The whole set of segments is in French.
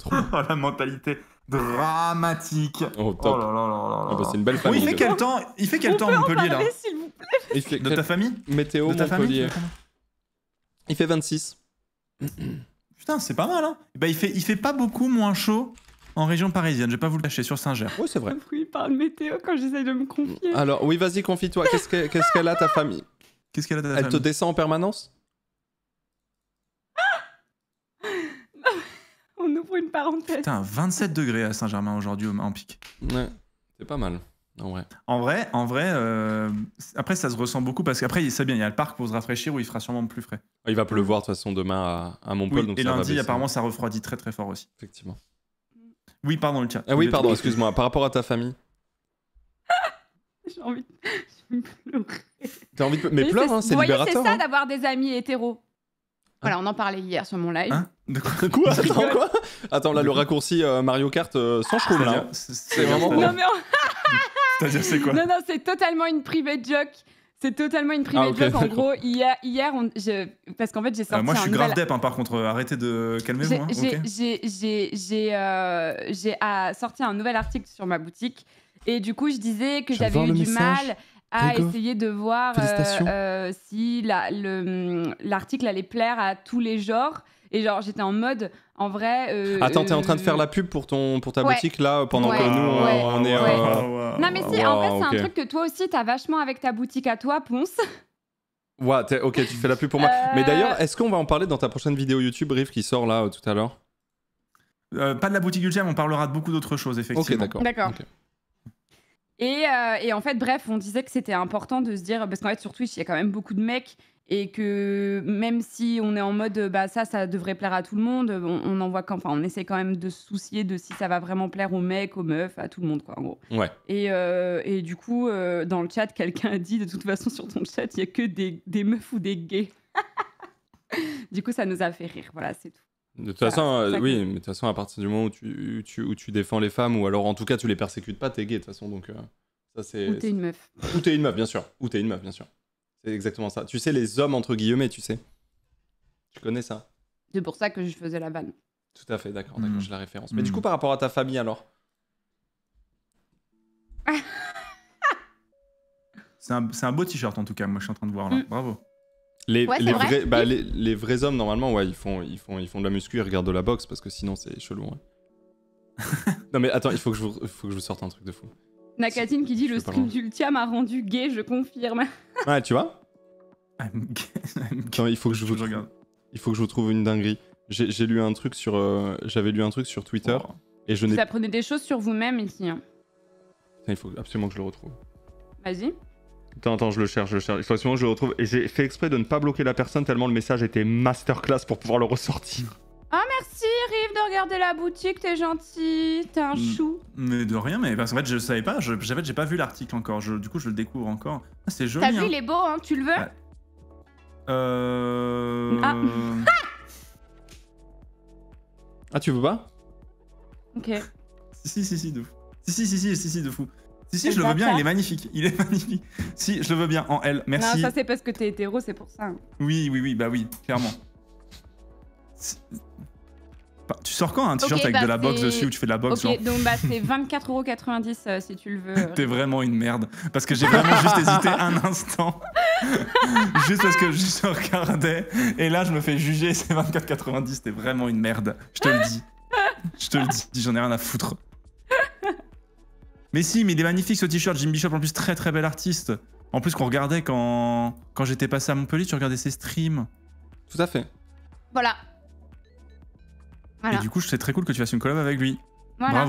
Trop bien. Oh, la mentalité dramatique. Oh, top. Oh là là là là Ah bah, là. c'est une belle Oui, famille. il fait quel temps, On peut à en Montpellier là parler, s'il vous plaît. Il fait De ta famille? Météo De ta famille Montpellier. Il fait 26. Putain, c'est pas mal, hein. Bah, il fait pas beaucoup moins chaud en région parisienne, je vais pas vous le cacher, sur Saint-Ger. Oui, c'est vrai. Après, il parle météo quand j'essaye de me confier. Alors, oui, vas-y, confie-toi. Qu'est-ce qu'elle a, ta famille? Qu'est-ce qu'elle a de ta Elle te famille? descend en permanence? On ouvre une parenthèse. Putain, 27 degrés à Saint-Germain aujourd'hui en pic. Ouais, c'est pas mal. En vrai. En vrai, après ça se ressent beaucoup parce qu'après, c'est bien, il y a le parc pour se rafraîchir où il fera sûrement plus frais. Il va pleuvoir de toute façon demain à Montpellier. Oui, donc et ça va lundi, baisser. apparemment, ça refroidit très très fort aussi. Effectivement. Oui, pardon, le chat. Ah oui, pardon, excuse-moi. Par rapport à ta famille. J'ai envie de pleurer. T'as envie de... Mais pleure, hein, c'est Vous voyez, libérateur. c'est ça hein. d'avoir des amis hétéros. Voilà, on en parlait hier sur mon live. Hein De quoi? Quoi? Attends, quoi? Attends, là, le raccourci Mario Kart sans chroum, là. C'est vraiment- Non, mais C'est-à-dire, c'est quoi? non, c'est totalement une private joke. C'est totalement une private ok, joke. En d'accord. gros, hier parce qu'en fait, j'ai sorti Moi, je un suis nouvel... grave dep, hein, par contre. Arrêtez de... Calmez-vous, hein, ok? Sorti un nouvel article sur ma boutique. Et du coup, je disais que Je viens de j'avais voir eu le du message. mal à Grégo, essayer de voir félicitations. si l'article allait plaire à tous les genres. Et genre, j'étais en mode, en vrai... Attends, t'es en train de faire la pub pour ta Ouais. boutique, là, pendant Ouais, que nous, ouais, on est... ouais. Non, mais si, en vrai, c'est ok. un truc que toi aussi, t'as vachement avec ta boutique à toi, Ponce. Ouais, ok, tu fais la pub pour moi. Mais Euh, d'ailleurs, est-ce qu'on va en parler dans ta prochaine vidéo YouTube, Riff, qui sort là tout à l'heure? Pas de la boutique YouTube, on parlera de beaucoup d'autres choses, effectivement. Ok, d'accord. D'accord. Ok. Et en fait, bref, on disait que c'était important de se dire, parce qu'en fait, sur Twitch, il y a quand même beaucoup de mecs, et que même si on est en mode, bah ça devrait plaire à tout le monde, on en voit on essaie quand même de se soucier de si ça va vraiment plaire aux mecs, aux meufs, à tout le monde, quoi, en gros. Ouais. Et du coup, dans le chat, quelqu'un a dit, de toute façon, sur ton chat, il y a que des meufs ou des gays. Du coup, ça nous a fait rire, voilà, c'est tout. De toute façon, c'est ça oui, que- mais de toute façon, à partir du moment où tu défends les femmes, ou alors en tout cas tu les persécutes pas, t'es gay de toute façon, donc ça c'est... Ou t'es une meuf. Ou t'es une meuf, bien sûr. Ou t'es une meuf, bien sûr. C'est exactement ça. Tu sais, les hommes entre guillemets, tu sais. Tu connais ça? C'est pour ça que je faisais la vanne. Tout à fait, d'accord, Mhm. j'ai la référence. Mais du Mhm. coup, par rapport à ta famille alors? C'est un beau t-shirt, en tout cas, moi, je suis en train de voir, là. Mm. Bravo. Les, Ouais, les c'est vrai. vrais, les vrais hommes, normalement, ouais, ils font de la muscu, ils regardent de la boxe, parce que sinon c'est chelou. Ouais. Non mais attends, il faut que je vous sorte un truc de fou. Nakatine qui dit, Je le suis pas stream loin. d'Ultia m'a rendu gay, je confirme. Ouais, tu vois? I'm gay. Attends, il faut que je vous regarde. Il faut que je vous trouve une dinguerie. J'ai lu un truc sur... J'avais lu un truc sur Twitter, Oh. et je Vous n'ai... apprenez des choses sur vous-même ici. Hein. Putain, il faut absolument que je le retrouve. Vas-y. Attends, je le cherche. Il faut absolument que je le retrouve. Et j'ai fait exprès de ne pas bloquer la personne tellement le message était masterclass pour pouvoir le ressortir. Merci Rive de regarder la boutique, t'es gentil, t'es un chou. Mais de rien, mais parce qu'en fait, je savais pas, j'ai pas vu l'article encore, du coup, je le découvre encore. Ah, c'est joli, T'as vu, hein. il est beau, hein, tu le veux? Ouais. Ah. Ah, tu veux pas? Ok. Si, de fou. Si, de fou. Si, Le je le veux bien, bâtard. il est magnifique. Il est magnifique. Si, je le veux bien, en L, merci. Non, ça c'est parce que t'es hétéro, c'est pour ça. Oui, bah oui, clairement. Bah, tu sors quand un t-shirt Ok, avec bah, de la boxe c'est- dessus où tu fais de la boxe, genre Ok, donc bah c'est 24,90€ si tu le veux. T'es vraiment une merde. Parce que j'ai vraiment juste hésité un instant. Juste parce que je regardais. Et là, je me fais juger. C'est 24,90. T'es vraiment une merde. Je te le dis. Je te le dis. J'en ai rien à foutre. Mais si, mais il est magnifique ce t-shirt. Jim Bishop, en plus, très très bel artiste. En plus, qu'on regardait quand j'étais passé à Montpellier, tu regardais ses streams. Tout à fait. Voilà. Voilà. Et du coup, c'est très cool que tu fasses une collab avec lui. Voilà.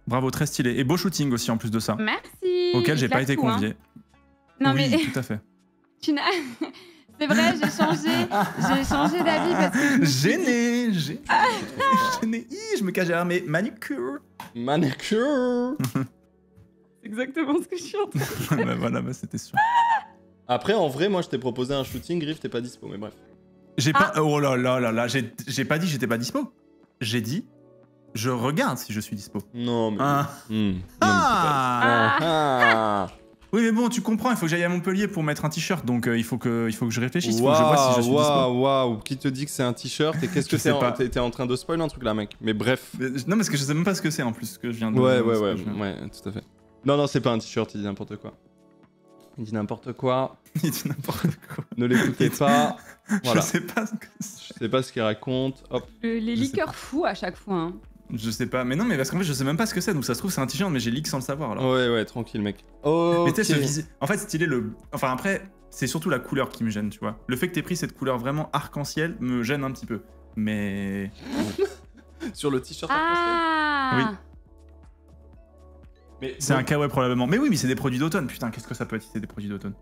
Bravo, très stylé. Et beau shooting aussi en plus de ça. Merci. Auquel j'ai Il pas claque été tout, hein. convié. Non oui, mais tout à fait. tu n'as. C'est vrai, j'ai changé d'avis parce que. Gêné. Hi, je me cache derrière mes manucures. Manicure. C'est exactement ce que je suis en train de Bah voilà, bah c'était sûr. Après, en vrai, moi, je t'ai proposé un shooting, Griff, t'es pas dispo, mais bref. J'ai pas. Oh là là, j'ai pas dit que j'étais pas dispo. J'ai dit, je regarde si je suis dispo. Non, mais... Ah. Non, mais Ah. Ah. Oui, mais bon, tu comprends, il faut que j'aille à Montpellier pour mettre un t-shirt, donc il faut que je réfléchisse, il faut que je vois si je suis dispo. Waouh, qui te dit que c'est un t-shirt et qu'est-ce que Je sais pas. t'es en train de spoiler un truc là, mec. Mais bref. Non, parce que je sais même pas ce que c'est en plus, ce que je viens de... Ouais, ce que tout à fait. Non, c'est pas un t-shirt, il dit n'importe quoi. Il dit n'importe quoi. Il dit n'importe quoi. Ne l'écoutez pas. Voilà. Je sais pas ce que c'est. Je sais pas ce qu'il raconte. Hop. Les Je sais liqueurs fous à chaque fois. Hein. Je sais pas, mais non, mais parce qu'en fait, je sais même pas ce que c'est, donc ça se trouve, c'est un t-shirt, mais j'ai leak sans le savoir alors. Ouais, tranquille, mec. Oh. Mais tu sais, en fait, stylé le. Enfin, après, c'est surtout la couleur qui me gêne, tu vois. Le fait que t'aies pris cette couleur vraiment arc-en-ciel me gêne un petit peu. Mais. Sur le t-shirt. Ah Oui. Mais C'est un kawaii probablement. Mais oui, mais c'est des produits d'automne. Putain, qu'est-ce que ça peut être si c'est des produits d'automne?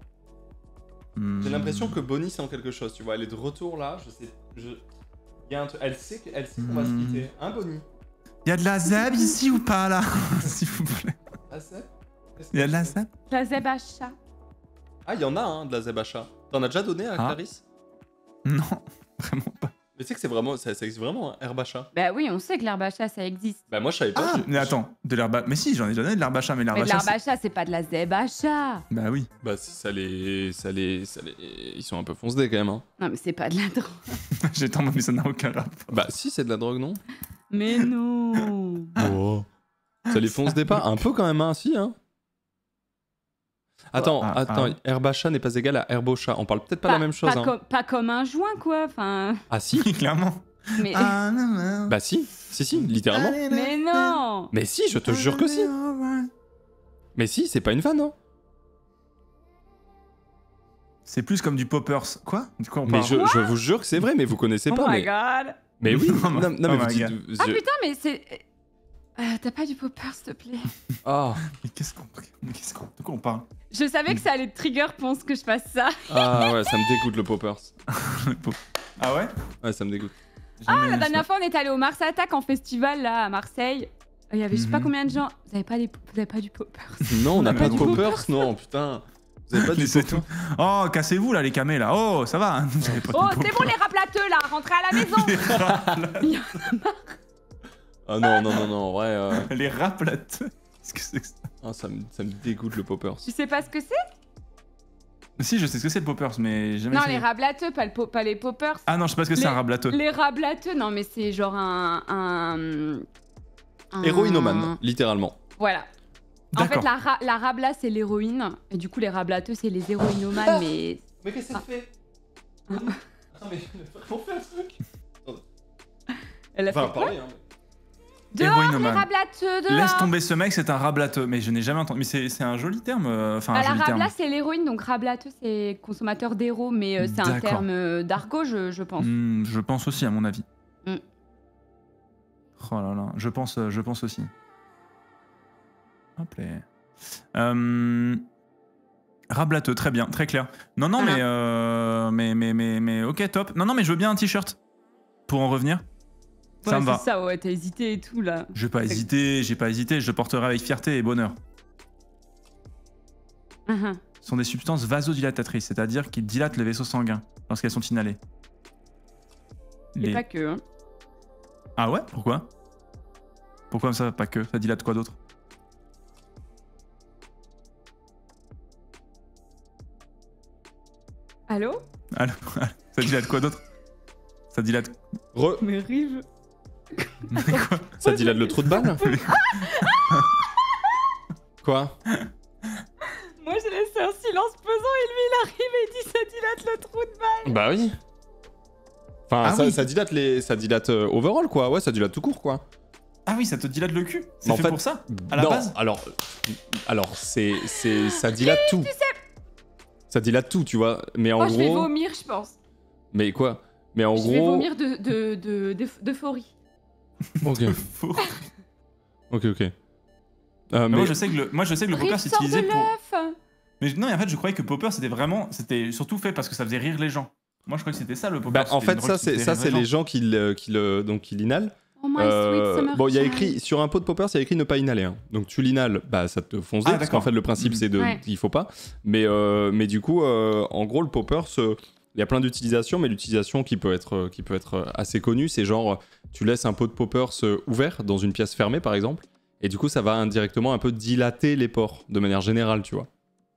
J'ai l'impression que Bonnie c'est en quelque chose, tu vois. Elle est de retour là. Il y a un truc. Elle sait qu'on va se quitter. Hein, Bonnie? Y a de la zeb ici ou pas là? S'il vous plaît. Ah, c'est? Y a de la zeb? La zeb à chat. Ah, il y en a, hein, de la zeb à chat. T'en as déjà donné à Clarisse? Non, vraiment pas. Mais tu sais que c'est vraiment. Ça existe vraiment, hein, herbe à chat. Bah oui, on sait que l'herbe à chat, ça existe. Bah, moi, je savais pas. Ah, mais attends, de l'herbe à... Mais si, j'en ai donné de l'herbe à chat, mais l'herbe Mais à de chat. l'herbe à chat, c'est pas de la zeb à chat. Bah oui. Bah, si ça les. Ils sont un peu fonce-dés quand même, hein. Non, mais c'est pas de la drogue. J'ai tant mais ça n'a aucun rapport. Bah, si, c'est de la drogue, non? Mais non. Oh. Ça les fonce-des pas? Un peu quand même, hein, si, hein. Attends, herbe à chat n'est pas égal à herbe au chat. On parle peut-être pas de la même chose, hein. Pas comme un joint, quoi. Enfin. Ah, si? Clairement. Mais. Bah, si, littéralement. Mais non. Mais si, je te jure que si. Mais si, c'est pas une vanne, hein. C'est plus comme du poppers. Quoi? Du coup, on Mais parle. je vous jure que c'est vrai, mais vous connaissez Oh pas. my god. Mais oui, Oh non, mais my vous dites. God. Ah putain, mais c'est. T'as pas du popper, s'il te plaît. Ah, Mais de quoi on parle? Je savais que ça allait te trigger, pense que je fasse ça. ah ouais, ça me dégoûte le poppers. Ah ouais? Ouais, ça me dégoûte. Ah, la dernière fois, on est allé au Mars Attack en festival, là, à Marseille. Il y avait je sais pas combien de gens. Vous avez pas du popper. Non, on n'a On a pas pas de du poppers, non, putain. Vous avez pas du Mais c'est poppers? tout. Oh, cassez-vous là, les camés là. Oh, ça va. Hein. J'avais pas Oh, de c'est bon, les raplateux, là, rentrez à la maison. Ah non, en vrai. Les raplateux. Qu'est-ce que c'est que ça? Ah, ça me dégoûte le poppers. Tu sais pas ce que c'est? Si, je sais ce que c'est le poppers, mais jamais. Non, essayé. les rablateux, pas les poppers. Ah non, je sais pas ce que c'est un rablateux. Les rablateux, non, mais c'est genre un... Héroïnomane, littéralement. Voilà. En fait, D'accord. la rabla, c'est l'héroïne. Et du coup, les rablateux, c'est les héroïnomanes, mais... Mais qu'est-ce que ça fait? Attends, mais on fait un truc. Elle a Enfin, fait quoi? parler, hein. Dehors, les Héroïnomane. rablateux, dehors. Laisse tomber ce mec, c'est un rablateux. Mais je n'ai jamais entendu. Mais c'est un joli terme. Enfin, un Ah, la joli terme. rabla, c'est l'héroïne, donc rablateux, c'est consommateur d'héros, mais c'est un D'accord. terme d'argot, je pense. Je pense aussi, à mon avis. Mm. Oh là là, je pense aussi. Hop là. Rablateux, très bien, très clair. Non, non, mais ok, top. Non, non, mais je veux bien un t-shirt. Pour en revenir. Ça Ouais, me va. c'est ça, ouais, t'as hésité et tout, là. J'ai pas hésité, je le porterai avec fierté et bonheur. Uh-huh. Ce sont des substances vasodilatatrices, c'est-à-dire qu'ils dilatent les vaisseaux sanguins lorsqu'elles sont inhalées. Et pas que, hein. Ah ouais? Pourquoi? Pourquoi ça? Pas que? Ça dilate quoi d'autre? Allô? Allô? Ça dilate quoi d'autre? Ça dilate... Mais Rive... quoi? Ça dilate le trou de balle? Quoi? Moi, j'ai laissé un silence pesant et lui, il arrive et il dit ça dilate le trou de balle. Bah oui. Enfin, Ah ça, oui. ça dilate overall, quoi. Ouais, ça dilate tout court, quoi. Ah oui, ça te dilate le cul? C'est Mais en fait fait, pour ça? À la non, base? alors ça dilate tout. Ça dilate tout, tu vois. Mais en Moi, gros. je vais vomir, je pense. Mais quoi? Mais en Je gros. vais vomir d'euphorie. Ok. Faux. Ok. Mais moi, je sais que le popper Rive c'est sort de utilisé pour... l'œuf. Mais non, en fait, je croyais que popper c'était surtout fait parce que ça faisait rire les gens. Moi, je croyais que c'était ça le popper. Bah, en fait, ça, c'est les gens qui l'inhalent. Oh my sweet summer Bon, il y a child. écrit sur un pot de poppers, il y a écrit ne pas inhaler. Hein. Donc tu l'inhales, bah ça te fonce parce d'accord. qu'en fait le principe c'est de, Ouais. il faut pas. Mais du coup, en gros le poppers, il y a plein d'utilisations, mais l'utilisation qui peut être assez connue, c'est genre tu laisses un pot de poppers ouvert dans une pièce fermée par exemple, et du coup ça va indirectement un peu dilater les pores de manière générale, tu vois.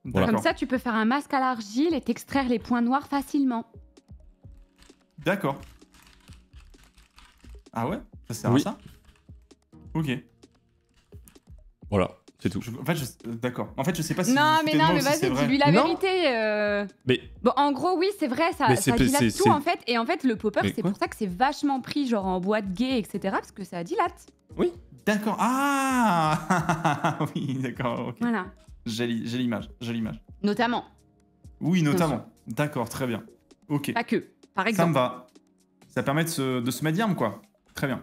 Voilà. Comme ça, tu peux faire un masque à l'argile et t'extraire les points noirs facilement. D'accord. Ah ouais? Ça sert Oui. à ça? Ok. Voilà, c'est tout. En fait, d'accord. En fait, je sais pas si Non, vous mais foutez de non, moi mais ou si c'est vas-y, vrai. dis-lui la Non. vérité. Mais Bon, en gros, oui, c'est vrai, Mais ça c'est- dilate c'est- tout en fait. Et en fait, le popper, Mais c'est quoi pour ça que c'est vachement pris, genre en boîte gay, etc. Parce que ça dilate. D'accord. Ah oui, d'accord. ok. Voilà. J'ai l'image. Notamment. Oui, Bien notamment. D'accord, très bien. Ok. Pas que, par Ça me exemple. va. Ça permet de se mettre bien, quoi. Très bien.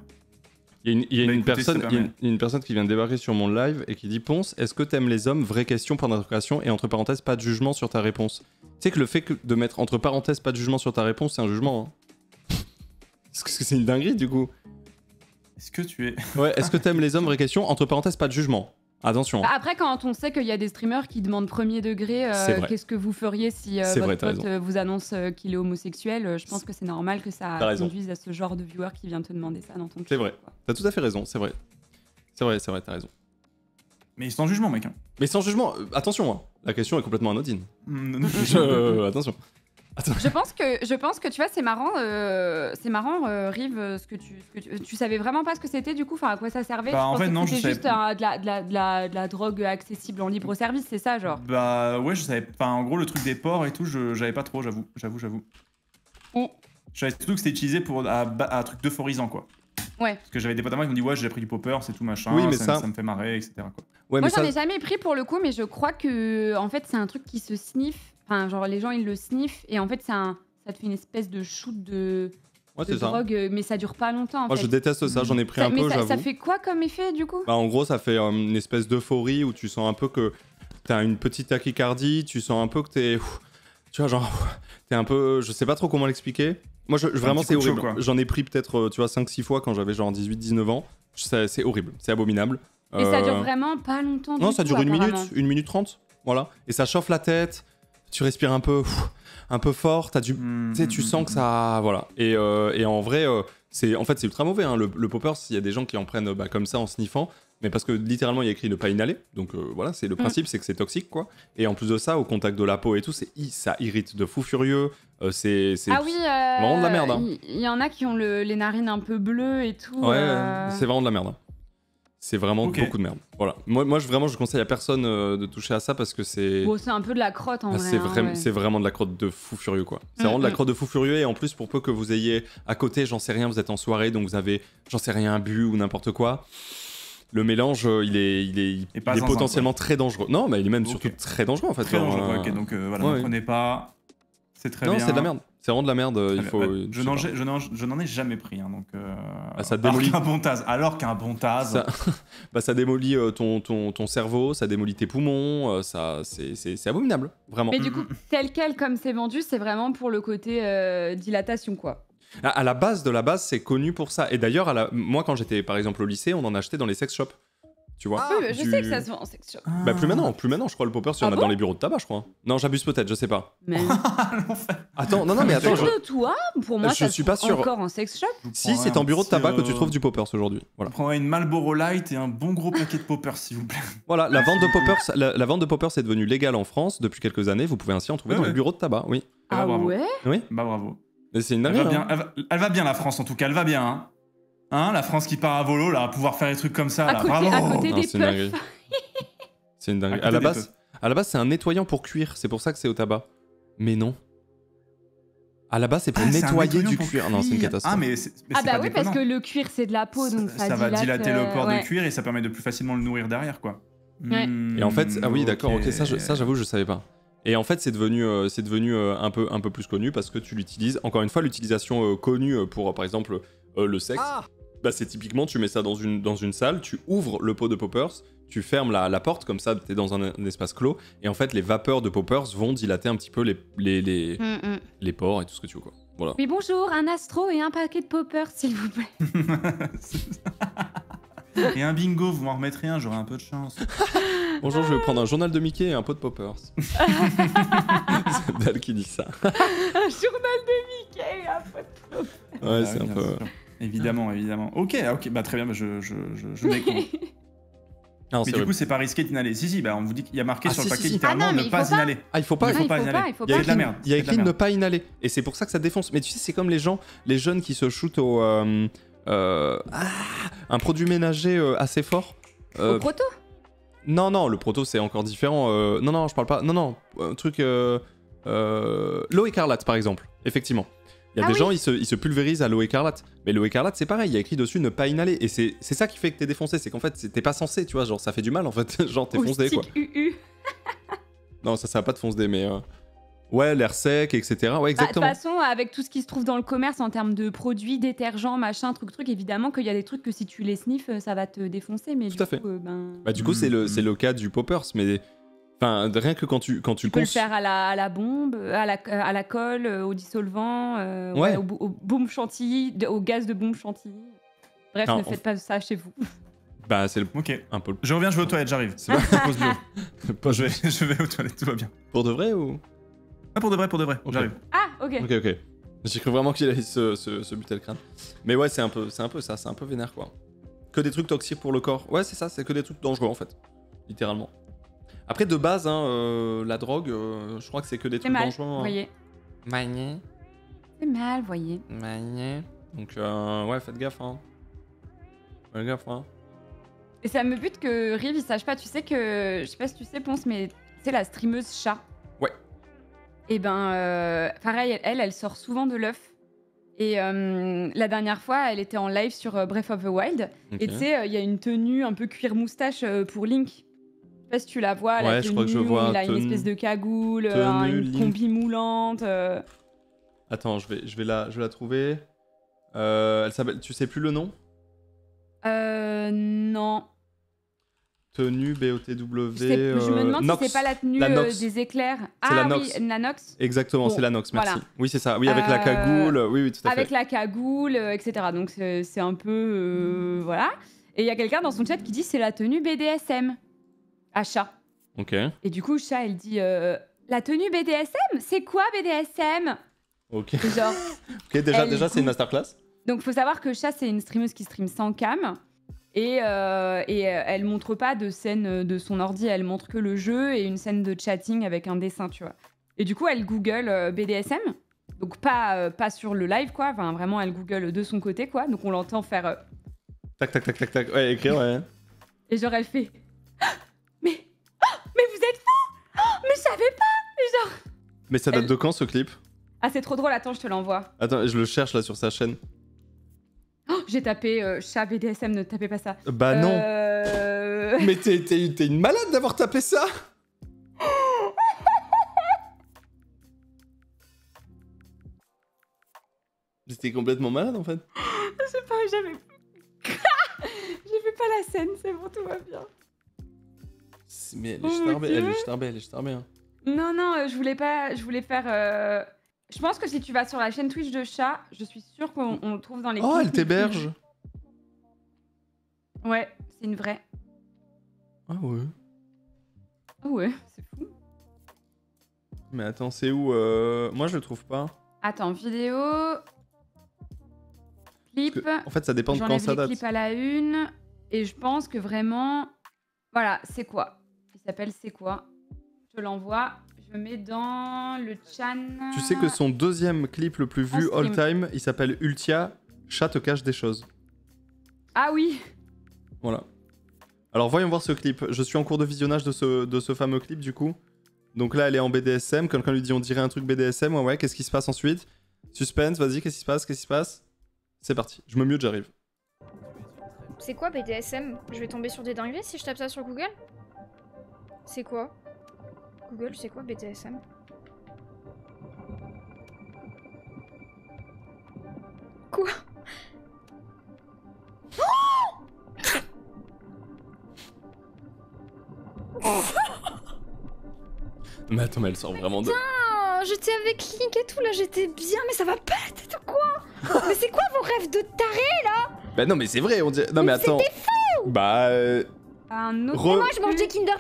il y a Bah, une écoutez, personne, ça il y a permet. une personne qui vient de débarquer sur mon live et qui dit Ponce, est-ce que t'aimes les hommes? Vraie question, point d'interrogation et entre parenthèses, pas de jugement sur ta réponse. Tu sais que le fait de mettre entre parenthèses, pas de jugement sur ta réponse, c'est un jugement. Hein. Est-ce que c'est une dinguerie du coup? Est-ce que tu es... Ouais, est-ce que t'aimes les hommes? Vraie question, entre parenthèses, pas de jugement. Attention. Bah, après, quand on sait qu'il y a des streamers qui demandent premier degré, C'est vrai. qu'est-ce que vous feriez si C'est vrai, votre t'as pote vous annonce qu'il est homosexuel, je pense que c'est normal que ça T'as raison. conduise à ce genre de viewer qui vient te demander ça dans ton chat. C'est vrai. quoi. T'as tout à fait raison, c'est vrai. C'est vrai, t'as raison. Mais sans jugement, mec. Hein. Mais sans jugement, attention, hein, la question est complètement anodine. Attention. Je pense que tu vois, c'est marrant, Rive, tu savais vraiment pas ce que c'était du coup, enfin à quoi ça servait. Bah, Je en pensais fait, que non, je c'était savais juste de la drogue accessible en libre service, c'est ça, genre. Bah ouais, je savais. Enfin, en gros, le truc des porcs et tout, j'avais pas trop, j'avoue. Mm. Je savais surtout que c'était utilisé pour un truc d'euphorisant, quoi. Ouais. Parce que j'avais des potes à moi qui m'ont dit ouais, j'ai pris du popper, c'est tout machin. Oui, mais ça me fait marrer, etc. Quoi. Ouais, Moi, mais j'en ça, ai jamais pris pour le coup, mais je crois que en fait, c'est un truc qui se sniffe. Enfin, genre les gens ils le sniffent et en fait, ça te fait une espèce de shoot de ouais, c'est ça. drogue, mais ça dure pas longtemps. En Moi, fait. je déteste ça, j'en ai pris Ça- un mais peu, ça j'avoue. fait quoi comme effet du coup? Bah, en gros, ça fait une espèce d'euphorie où tu sens un peu que t'as une petite tachycardie, tu sens un peu que t'es. Tu vois, genre, t'es un peu. Je sais pas trop comment l'expliquer. Moi, vraiment, petit c'est coup de chaud, horrible. quoi. J'en ai pris peut-être, tu vois, 5-6 fois quand j'avais genre 18-19 ans. C'est horrible, c'est abominable. Et ça dure vraiment pas longtemps. Non, du ça coup, dure une minute, apparemment. 1 minute 30. Voilà. Et ça chauffe la tête, tu respires un peu fort, tu sais, tu sens que ça. Voilà. Et en vrai, c'est ultra mauvais. Hein. Le popper, s'il y a des gens qui en prennent comme ça en sniffant, mais parce que littéralement il y a écrit ne pas inhaler. Donc voilà, c'est le principe, c'est que c'est toxique, quoi. Et en plus de ça, au contact de la peau et tout, ça irrite de fou furieux. C'est Ah oui, vraiment de la merde. Hein. Il y en a qui ont les narines un peu bleues et tout. Ouais, c'est vraiment de la merde. Hein. C'est vraiment Ok. beaucoup de merde. Voilà. Moi, je conseille à personne de toucher à ça parce que c'est. Bon, c'est un peu de la crotte en Ah, vrai. c'est vraiment de la crotte de fou furieux, quoi. C'est vraiment de la crotte de fou furieux, et en plus, pour peu que vous ayez à côté, j'en sais rien, vous êtes en soirée, donc vous avez, j'en sais rien, bu ou n'importe quoi. Le mélange, il est pas zinzin, potentiellement très dangereux. Non, mais il est même Ok. surtout très dangereux, en fait. Très Genre, dangereux. Ok, donc voilà, ouais. ne prenez pas. C'est très non, bien. c'est de la merde. C'est vraiment de la merde. Très Il bien. faut. Bah, je sais pas. je n'en ai jamais pris, hein, donc. ça démolit. Alors qu'un bon taz. Ça démolit ton cerveau, ça démolit tes poumons, c'est abominable, vraiment. Mais du coup, tel quel comme c'est vendu, c'est vraiment pour le côté dilatation, quoi. À la base de la base, c'est connu pour ça. Et d'ailleurs, moi, quand j'étais par exemple au lycée, on en achetait dans les sex shops. Tu vois Oui, je sais que ça se vend en sex shop. Bah plus maintenant, je crois le popper, si Ah on a bon dans les bureaux de tabac, je crois. Non, j'abuse peut-être, je sais pas. Mais Attends, non, mais attends, de toi, pour moi, Je ça suis se pas trouve sûr. encore en sex shop. si c'est en bureau de tabac que tu trouves du poppers aujourd'hui. Voilà. On prendrait une Marlboro Light et un bon gros paquet de poppers, s'il vous plaît. Voilà, la vente de poppers, la vente de poppers est devenue légale en France depuis quelques années. Vous pouvez ainsi en trouver Ouais, dans ouais. les bureaux de tabac, oui. Ah, Ah bravo. ouais? Oui. Bah bravo. Et c'est une Elle va dinguerie. bien, Hein. elle va bien la France en tout cas, elle va bien. Hein, la France qui part à volo, là, à pouvoir faire des trucs comme ça, À là, côté- bravo. à côté Non, des c'est une dinguerie. puffs. C'est une dinguerie. À côté des À la base, c'est un nettoyant pour cuir. C'est pour ça que c'est au tabac. Mais non. À la base, c'est pour Ah, c'est un nettoyer nettoyant du pour cuir. Non, c'est une catastrophe. Ah, mais Ah c'est bah pas oui, parce déconnant. que le cuir, c'est de la peau, donc Ça va dilate, dilater le port ouais. de cuir et ça permet de plus facilement le nourrir derrière, quoi. Ouais. Hmm, Et en fait, ah oui, d'accord, ok, ça, ok. j'avoue, je savais pas. Et en fait, c'est devenu un peu plus connu parce que tu l'utilises. Encore une fois, l'utilisation connue pour, par exemple, le sexe. Bah, c'est typiquement, tu mets ça dans une salle, tu ouvres le pot de poppers, tu fermes la porte, comme ça, t'es dans un espace clos, et en fait, les vapeurs de poppers vont dilater un petit peu les pores et tout ce que tu veux, quoi. Voilà. Oui, bonjour, un astro et un paquet de poppers, s'il vous plaît. Et un bingo, vous m'en remettrez un, j'aurai un peu de chance. Bonjour, je vais prendre un journal de Mickey et un pot de poppers. C'est Dal qui dit ça. Un journal de Mickey, un peu de poppers. Ouais, Ah c'est oui, un bien peu. sûr. Évidemment. Ok, bah très bien, bah, je découvre. Non, Mais c'est du coup, horrible. c'est pas risqué d'inhaler. Si, bah, on vous dit qu'il y a marqué Ah, sur si, le si, paquet si. littéralement Ah non, mais ne il pas faut pas. inhaler. Ah, il faut pas. Il faut pas inhaler. Il faut Il y a pas. C'est de la écrit, merde. il y a c'est de la écrit ne merde. pas inhaler. Et c'est pour ça que ça défonce. Mais tu sais, c'est comme les jeunes qui se shootent au. Un produit ménager assez fort. Au proto. Non, non, le proto c'est encore différent. Non, non, je parle pas. Non, non, un truc. L'eau écarlate par exemple, effectivement. Il y a Ah des oui. gens, ils se pulvérisent à l'eau écarlate. Mais l'eau écarlate, c'est pareil, il y a écrit dessus ne pas inhaler. Et c'est ça qui fait que t'es défoncé. C'est qu'en fait, t'es pas censé, tu vois. Genre, ça fait du mal en fait. Genre, t'es Au foncé quoi. stick UU. Non, ça va pas te foncer, mais. Ouais, l'air sec, etc. Ouais, Bah, de toute exactement. façon, avec tout ce qui se trouve dans le commerce en termes de produits, détergents, machin, truc, évidemment qu'il y a des trucs que si tu les sniffes, ça va te défoncer. Mais Tout du à fait. coup, ben, Bah, du coup, c'est le cas du poppers, mais. Enfin, rien que quand tu tu peux le cons- faire à la bombe, à la colle, au dissolvant, Ouais. au bombe chantilly, au gaz de bombe chantilly. Bref, Non, ne faites pas ça chez vous. Bah, c'est Ok. un peu Je reviens, je vais aux toilettes, j'arrive. C'est pas- Pause bio. Pas Je vais aux toilettes, tout va bien. pour de vrai ou. Ah, pour de vrai, Ok. j'arrive. Ah, ok. Ok, ok. J'ai cru vraiment qu'il allait se buter le crâne. Mais ouais, c'est un peu ça, c'est un peu vénère quoi. Que des trucs toxiques pour le corps. Ouais, c'est ça, c'est que des trucs dangereux en fait. Littéralement. Après, de base, hein, la drogue, je crois que c'est que des C'est trucs mal, dangereux. vous voyez. Magné, C'est mal, vous voyez. magné. Donc, ouais, faites gaffe, hein. Faites gaffe, hein. Et ça me bute que Riv, il sache pas. Tu sais que, je sais pas si tu sais, Ponce, mais c'est la streameuse chat. Ouais. Et ben, pareil, elle sort souvent de l'œuf. Et la dernière fois, elle était en live sur Breath of the Wild. Ok. Et tu sais, il y a une tenue un peu cuir moustache pour Link. Je sais pas si tu la vois, la Ouais, tenue je crois que je où vois. il a une Tenue- espèce de cagoule, tenue une Link. combi moulante. Attends, je vais la trouver. Elle s'appelle. Tu sais plus le nom? Non. Tenue BOTW. Je me demande Nox. si c'est pas la tenue La Nox. des éclairs. C'est la Ah Nox. oui, la Nox. Exactement, Bon, c'est la Nox, merci. voilà. Oui, c'est ça. Oui, avec la cagoule. Oui, oui, tout à Avec fait. la cagoule, etc. Donc c'est un peu... voilà. Et il y a quelqu'un dans son chat qui dit c'est la tenue BDSM. À chat. Ok. Et du coup, chat, elle dit la tenue BDSM? C'est quoi BDSM? Ok. Et genre... Ok, déjà, Elle c'est une masterclass. Donc faut savoir que chat, c'est une streameuse qui stream sans cam. Et elle montre pas de scène de son ordi, elle montre que le jeu et une scène de chatting avec un dessin, tu vois. Et du coup, elle google BDSM. Donc pas sur le live, quoi. Enfin, vraiment, elle google de son côté, quoi. Donc on l'entend faire... Tac, tac, tac, tac, tac. Ouais, écrire, ouais. Et genre, elle fait... mais vous êtes fous. Mais je savais pas. Et genre... Mais ça date Elle- de quand ce clip? Ah, c'est trop drôle, attends, je te l'envoie. Attends, je le cherche là sur sa chaîne. Oh, j'ai tapé chat BDSM, ne tapez pas ça. Bah non. Mais t'es une malade d'avoir tapé ça. T'es complètement malade en fait. Je sais pas, j'avais... J'ai fait pas la scène, c'est bon, tout va bien. Mais elle Oh est mon starbée, elle Dieu. est starbée, elle est starbée. Hein. Non, non, je voulais faire... Je pense que si tu vas sur la chaîne Twitch de chat, je suis sûre qu'on le trouve dans les... Oh, clips elle les t'héberge. plus- Ouais, c'est une vraie. Ah ouais. Oh ouais, c'est fou. Mais attends, c'est où Moi je le trouve pas. Attends, vidéo... Clip... Parce que, en fait, ça dépend de quand J'enlève ça les date. clips à la une. Et je pense que vraiment... Voilà, c'est quoi? Il s'appelle C'est quoi? Je te l'envoie. Je mets dans le chan. Tu sais que son deuxième clip le plus vu En all stream. time, il s'appelle Ultia, Chat te cache des choses. Ah oui. Voilà. Alors voyons voir ce clip. Je suis en cours de visionnage de ce fameux clip du coup. Donc là elle est en BDSM. Quelqu'un lui dit on dirait un truc BDSM. Ouais ouais, qu'est-ce qui se passe ensuite? Suspense, vas-y, qu'est-ce qui se passe? Qu'est-ce qui se passe? C'est parti. Je me mute, j'arrive. C'est quoi BDSM? Je vais tomber sur des dingueries si je tape ça sur Google? C'est quoi? Google, c'est quoi BDSM? Quoi? Mais attends, mais elle sort vraiment de... Ah, j'étais avec Link et tout, là j'étais bien, mais ça va pas la tête ou quoi? Mais c'est quoi vos rêves de taré? Bah non mais c'est vrai, on dirait... Non mais attends... Bah... Un autre... Re- Moi je mange des Kinder.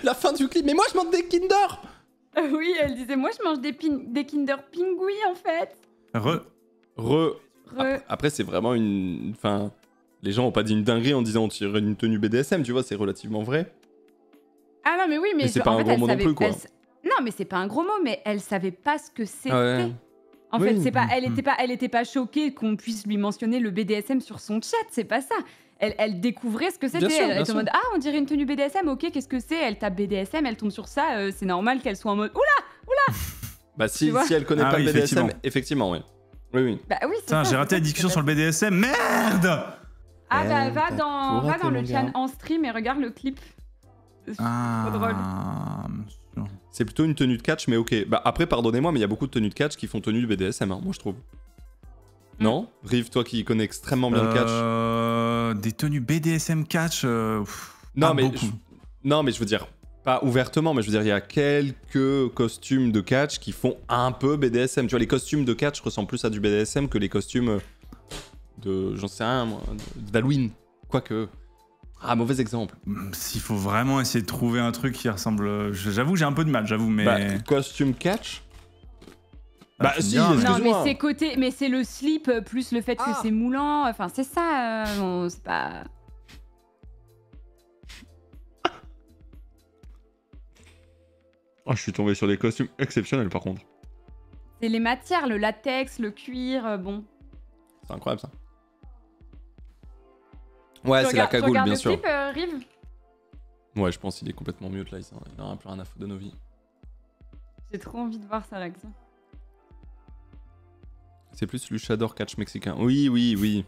La fin du clip. Mais moi je mange des Kinder. Oui, elle disait, moi je mange des Kinder Pingui en fait. Re. Re... Re... Après c'est vraiment une... Enfin... Les gens ont pas dit une dinguerie en disant on tire une tenue BDSM, tu vois, c'est relativement vrai. Ah non, mais oui, mais Mais c'est en pas un fait, gros elle mot non savait- plus, quoi. Non, mais c'est pas un gros mot, mais elle savait pas ce que c'était. Ouais. En Oui. fait, c'est pas, elle était pas choquée qu'on puisse lui mentionner le BDSM sur son chat, c'est pas ça. Elle découvrait ce que c'était. Bien sûr, Elle bien était en mode ah, on dirait une tenue BDSM, ok, qu'est-ce que c'est? Elle tape BDSM, elle tombe sur ça, c'est normal qu'elle soit en mode oula. Bah si, Tu vois si elle connaît Ah pas oui, le BDSM, effectivement. effectivement, oui. Oui, oui. Bah oui, c'est Putain, ça. j'ai raté la discussion sur le BDSM. Merde. Ah bah Eh, va t'as dans, tout va raté, dans mon le gars. chat en stream et regarde le clip. C'est trop drôle. C'est plutôt une tenue de catch, mais ok. Bah après, pardonnez-moi, mais il y a beaucoup de tenues de catch qui font tenue du BDSM, hein, moi je trouve. Non Rive, toi qui connais extrêmement bien le catch. Des tenues BDSM catch. Non, pas mais beaucoup. Non, mais je veux dire, pas ouvertement, mais je veux dire, il y a quelques costumes de catch qui font un peu BDSM. Tu vois, les costumes de catch ressemblent plus à du BDSM que les costumes de, j'en sais rien, moi, d'Halloween. Quoique. Ah, mauvais exemple. S'il faut vraiment essayer de trouver un truc qui ressemble. J'avoue, j'ai un peu de mal, j'avoue, mais. Bah, costume catch. Bah, si, bien, mais- Non, mais excuse-moi. c'est côté, mais c'est le slip plus le fait que c'est moulant. Enfin, c'est ça. Bon, c'est pas. Oh, je suis tombé sur des costumes exceptionnels par contre. C'est les matières, le latex, le cuir, bon. C'est incroyable ça. Ouais, c'est la Tu cagoule, regardes bien le sûr. clip, Rive Ouais, je pense qu'il est complètement mute là, il n'en a plus rien à foutre de nos vies. J'ai trop envie de voir sa réaction. C'est plus luchador catch mexicain. Oui, oui, oui.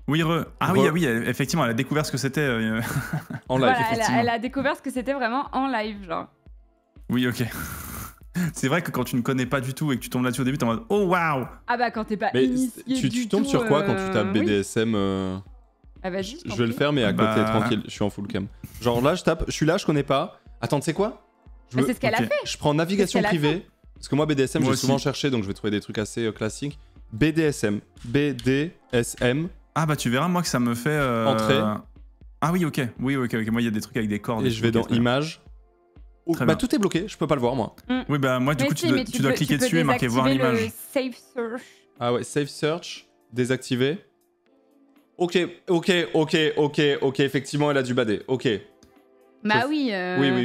Oui, Ah oui, effectivement, elle a découvert ce que c'était. En live, Voilà, effectivement. elle a découvert ce que c'était vraiment en live, genre. Oui, ok. C'est vrai que quand tu ne connais pas du tout et que tu tombes là-dessus au début, t'es en mode oh waouh. Ah bah quand t'es pas Mais initié tu du tombes tout, sur quoi quand tu tapes oui. BDSM Ah vas-y, Je vais le faire, mais à Bah- côté, tranquille, je suis en full cam. Genre là, je suis là, je connais pas. Attends, tu sais quoi Bah, c'est ce qu'elle Ok. a fait. Je prends navigation C'est ce qu'elle a privée. Parce que moi, BDSM, Moi j'ai aussi. souvent cherché, donc je vais trouver des trucs assez classiques. BDSM. BDSM. Ah bah tu verras, moi que ça me fait. Entrée. Ah oui, ok. Oui, ok. Moi, il y a des trucs avec des cordes. Et je vais Ok, dans très bien. Images. Oh, Très bah, bien. tout est bloqué, je peux pas le voir, moi. Oui, bah moi, du Mais coup, si, tu mais dois peux- cliquer peux dessus et marquer voir désactiver l'image. le safe search. Ah ouais, Safe Search. Désactivé. Ok, effectivement, elle a dû bader. Ok. Bah Je- oui.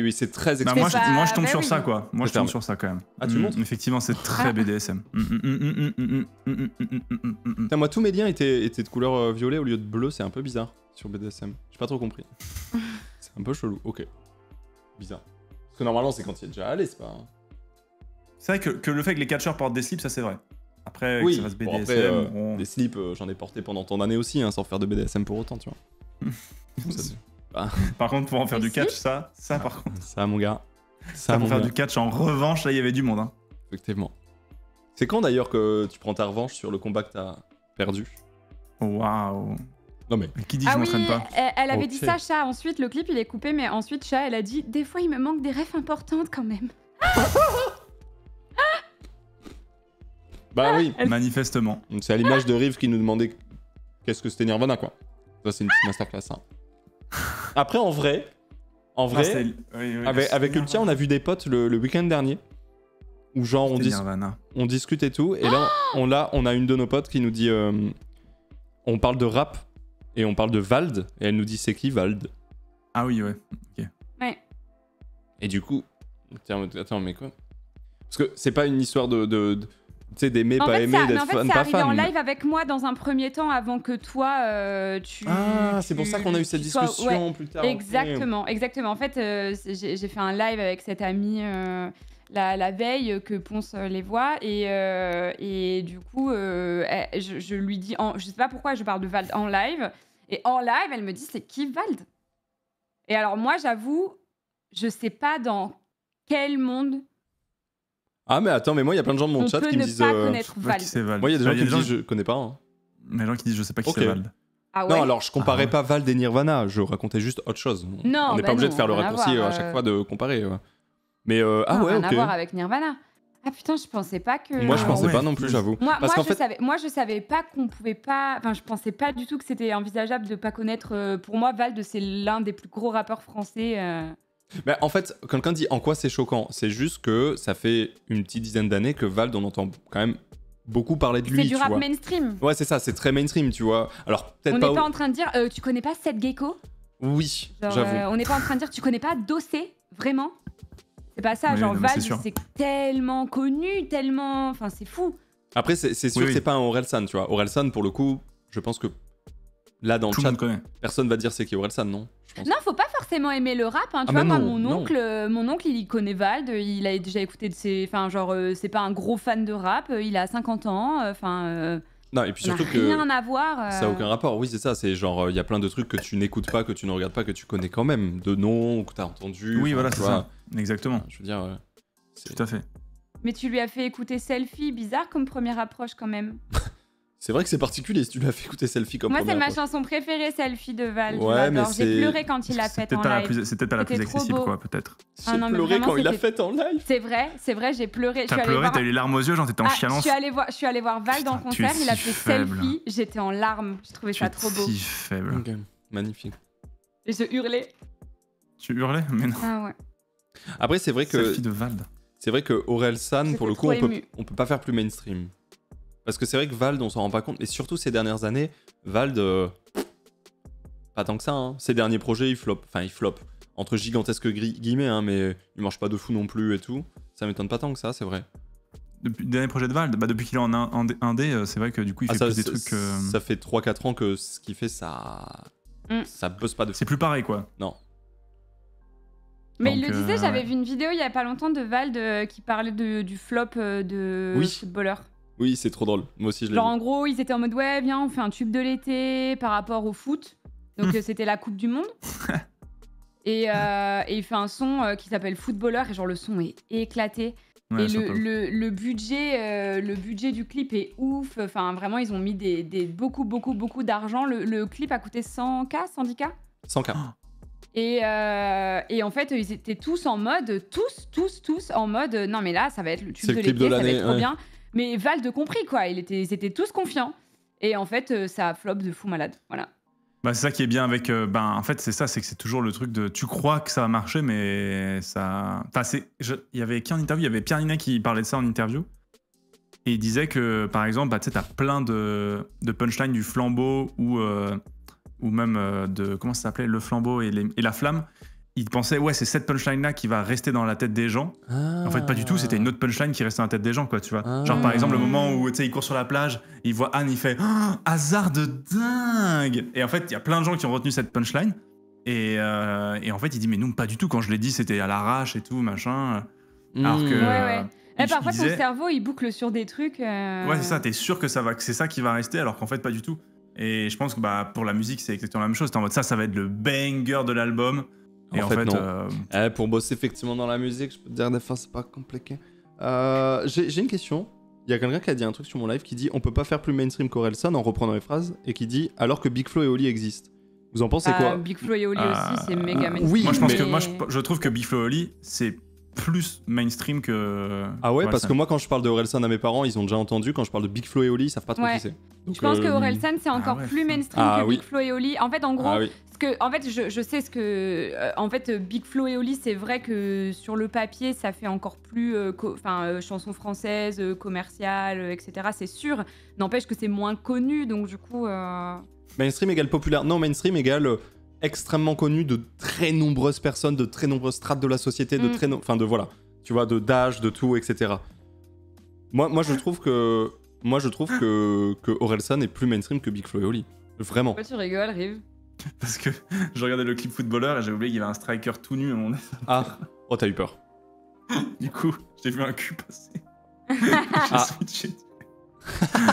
Oui, c'est très Bah, explicite. moi, pas- moi, je tombe bah sur oui. ça, quoi. Moi, C'est je tombe fermé. sur ça quand même. Ah, tu le montres Effectivement, c'est très Ah. BDSM. Putain, moi, tous mes liens étaient de couleur violet au lieu de bleu, c'est un peu bizarre sur BDSM. J'ai pas trop compris. C'est un peu chelou, ok. Bizarre. Parce que normalement, c'est quand il est déjà allé, c'est pas. C'est vrai que le fait que les catcheurs portent des slips, ça c'est vrai. Après, Oui, que ça fasse bon, BDSM, après, bon. des slips, j'en ai porté pendant tant d'années aussi, hein, sans faire de BDSM pour autant, tu vois. Par contre, pour en faire Les du catch, slips ça par contre. Ça, mon gars. Ça, Ça, pour mon faire gars. du catch, en revanche, là, il y avait du monde. Hein. Effectivement. C'est quand d'ailleurs que tu prends ta revanche sur le combat que t'as perdu? Waouh. Non mais. Qui dit Ah je oui, m'entraîne pas elle avait Ok. dit ça, Chat. Ensuite, le clip, il est coupé, mais ensuite, Chat, elle a dit des fois, il me manque des refs importantes quand même. Bah oui. Manifestement. C'est à l'image de Rive qui nous demandait qu'est-ce que c'était Nirvana, quoi. Ça, c'est une petite masterclass, hein. Après, en vrai, Ah, c'était- oui, oui, avec Ultia, on a vu des potes le week-end dernier. Où genre, C'était Nirvana. on discute et tout. Et là, on a une de nos potes qui nous dit... on parle de rap. Et on parle de Vald. Et elle nous dit, c'est qui Vald? Ah oui, ouais. Ouais. Et du coup... Tiens, attends, mais quoi? Parce que c'est pas une histoire de tu sais, d'aimer, En pas fait, aimer, ça, mais d'être en fait, fan, c'est pas arrivé fan. en live avec moi dans un premier temps avant que toi, tu. Ah, c'est pour tu- ça qu'on a eu cette tu sois- ouais, discussion plus tard. ok. Exactement, exactement. En fait, j'ai fait un live avec cette amie la veille que Ponce les voit et du coup, je lui dis, je sais pas pourquoi je parle de Vald en live et en live, elle me dit c'est qui Vald? Et alors moi, j'avoue, je sais pas dans quel monde Ah, mais attends, mais moi, il y a plein de gens de mon on chat peut qui me ne disent. pas connaître Je sais pas Vald. qui c'est Vald. Moi, il y a des gens qui me gens disent, je connais pas. hein. Mais les gens qui disent je sais pas qui Ok. c'est Vald. Ah ouais. Non, alors je comparais Ah ouais. pas Vald et Nirvana, je racontais juste autre chose. Non, on n'est bah pas obligé non, de faire le rien à raccourci voir, à chaque fois de comparer. Ouais. Mais ah Non, ouais, rien à voir ok. avec Nirvana. Ah putain, je pensais pas que. Moi, je Ah pensais ouais. pas non plus, j'avoue. Moi, Parce qu'en fait, je savais pas qu'on pouvait pas. Enfin, je pensais pas du tout que c'était envisageable de pas connaître. Pour moi, Vald, c'est l'un des plus gros rappeurs français. bah, en fait, quelqu'un dit en quoi c'est choquant. C'est juste que ça fait une petite dizaine d'années que Vald, on entend quand même beaucoup parlé de lui, C'est du tu rap vois. mainstream. Ouais, c'est ça, c'est très mainstream, tu vois. Alors, On peut-être n'est pas... pas en train de dire, tu connais pas Seth Gecko? Oui, Genre, j'avoue. on n'est pas en train de dire, tu connais pas Dossé? Vraiment? C'est pas ça, Oui, genre non, mais c'est Vald, sûr. c'est tellement connu, tellement... Enfin, c'est fou. Après, c'est sûr Oui, que c'est oui. pas un Orelsan, tu vois. Orelsan, pour le coup, je pense que là, dans le Tout le chat, monde connaît. personne va dire c'est qui Orelsan, non? Je pense. Non, faut pas forcément aimer le rap. Hein. Tu Ah, vois, mais moi, non, mon oncle, il connaît Vald. Il a déjà écouté de ses. Enfin, genre, c'est pas un gros fan de rap. Il a 50 ans. Enfin, Non, et puis ça n'a surtout que rien à voir. ça n'a aucun rapport. Oui, c'est ça. C'est genre, il y a plein de trucs que tu n'écoutes pas, que tu ne regardes pas, que tu connais quand même. De noms, que tu as entendu. Oui, enfin, voilà, tu c'est vois. ça. Exactement. Je veux dire, c'est Tout à fait. Mais tu lui as fait écouter Selfie. Bizarre comme première approche, quand même. c'est vrai que c'est particulier si tu lui as fait écouter Selfie comme Moi, c'est première ma fois. chanson préférée, Selfie de Vald. Ouais, je l'adore. mais J'ai c'est- pleuré quand il l'a C'est faite en peut-être pas la live. plus, c'est peut-être pas la plus C'était trop accessible, beau. quoi, peut-être. J'ai Ah non, mais pleuré vraiment, quand il l'a c'était- fait en live. C'est vrai, j'ai pleuré. Je suis T'as allée pleuré, voir- t'as eu les larmes aux yeux, genre t'étais en Ah, chialance. je suis allée voir Vald en Putain, tu es concert. Il a si fait faible. Selfie. J'étais en larmes. Je trouvais Tu ça es trop beau. si faible. Ok, magnifique. Et je hurlais. Tu hurlais? Mais non. Ah ouais. Après, c'est vrai que Selfie de Vald. c'est vrai que Orelsan, J'étais pour le coup, trop émue. on peut pas faire plus mainstream. Parce que c'est vrai que Vald, on s'en rend pas compte. Et surtout ces dernières années, Vald, pas tant que ça. Hein. Ses derniers projets, ils flopent. Enfin, ils flopent. Entre gigantesques guillemets, hein, mais il marche pas de fou non plus et tout. Ça m'étonne pas tant que ça, c'est vrai. Depuis le dernier projet de Vald, bah depuis qu'il est en indé, c'est vrai que du coup il fait ça, plus des trucs. ça fait 3-4 ans que ce qu'il fait, ça. Mm. Ça bosse pas de fou. C'est plus pareil quoi. Non. Mais Donc, il le disait, j'avais ouais. vu une vidéo il y a pas longtemps de Vald qui parlait du flop de Oui. footballeurs. Oui, c'est trop drôle. Moi aussi, je l'ai Genre vu. en gros, ils étaient en mode ouais, viens, on fait un tube de l'été par rapport au foot. Donc c'était la Coupe du Monde. Et il fait un son qui s'appelle Footballeur et genre le son est éclaté. Ouais, et surtout. le budget du clip est ouf. Enfin vraiment, ils ont mis beaucoup d'argent. Le clip a coûté 100K, 110K. 100K. Et en fait, ils étaient tous en mode, tous en mode, non mais là, ça va être le tube C'est de le clip l'été, de ça va l'année, être trop ouais. bien. Mais Vald compris quoi, ils étaient tous confiants. Et en fait, ça flop de fou malade. Voilà. Bah, c'est ça qui est bien avec. En fait, c'est ça, c'est que c'est toujours le truc de. Tu crois que ça va marcher, mais ça. Enfin, il y avait qui en interview? Il y avait Pierre Ninet qui parlait de ça en interview. Et il disait que, par exemple, bah, tu sais, t'as plein de punchlines du flambeau ou même de. Comment ça s'appelait? Le flambeau et la flamme. Il pensait, ouais, c'est cette punchline-là qui va rester dans la tête des gens. En fait, pas du tout, c'était une autre punchline qui restait dans la tête des gens, quoi, tu vois. Ah. Genre, par exemple, le moment où, tu sais, il court sur la plage, il voit Anne, il fait oh, hasard de dingue. Et en fait, il y a plein de gens qui ont retenu cette punchline. Et en fait, il dit, mais non, pas du tout. Quand je l'ai dit, c'était à l'arrache et tout, machin. Alors que. Ouais. il Parfois, ton disait, cerveau, il boucle sur des trucs. ouais, c'est ça, t'es sûr que c'est ça qui va rester, alors qu'en fait, pas du tout. Et je pense que bah, pour la musique, c'est exactement la même chose. T'es en mode, ça va être le banger de l'album. Et en fait, non. Pour bosser effectivement dans la musique, je peux te dire des fois c'est pas compliqué. J'ai une question. Il y a quelqu'un qui a dit un truc sur mon live qui dit on peut pas faire plus mainstream qu'Orelsan en reprenant les phrases et qui dit alors que Big Flo et Oli existent. Vous en pensez quoi? Big Flo et Oli aussi, c'est méga mainstream. oui, moi, je pense mais- que je trouve que Big Flo et Oli, c'est plus mainstream que. Ah ouais, Orelsan. parce que moi quand je parle de Orelsan à mes parents, ils ont déjà entendu. Quand je parle de Big Flo et Oli, ils savent pas trop Ouais. qui c'est. Je Donc, pense que Orelsan, c'est encore ouais, plus putain. mainstream Ah que oui. Big Flo et Oli. En fait, en gros, Ah oui. en fait, je sais ce que. En fait, Big Flo et Oli, c'est vrai que sur le papier, ça fait encore plus chanson française, commerciale, etc. C'est sûr. N'empêche que c'est moins connu, donc du coup. Mainstream égale populaire. Non, mainstream égale extrêmement connu de très nombreuses personnes, de très nombreuses strates de la société, de enfin de voilà, tu vois, de d'âge, de tout, etc. Moi, je trouve que Orelsan est plus mainstream que Big Flo et Oli. Vraiment. Pourquoi tu rigoles, Rive? Parce que je regardais le clip footballeur et j'avais oublié qu'il y avait un striker tout nu à mon Ah, oh t'as eu peur. Du coup, j'ai vu un cul passer. Ah. J'ai switché.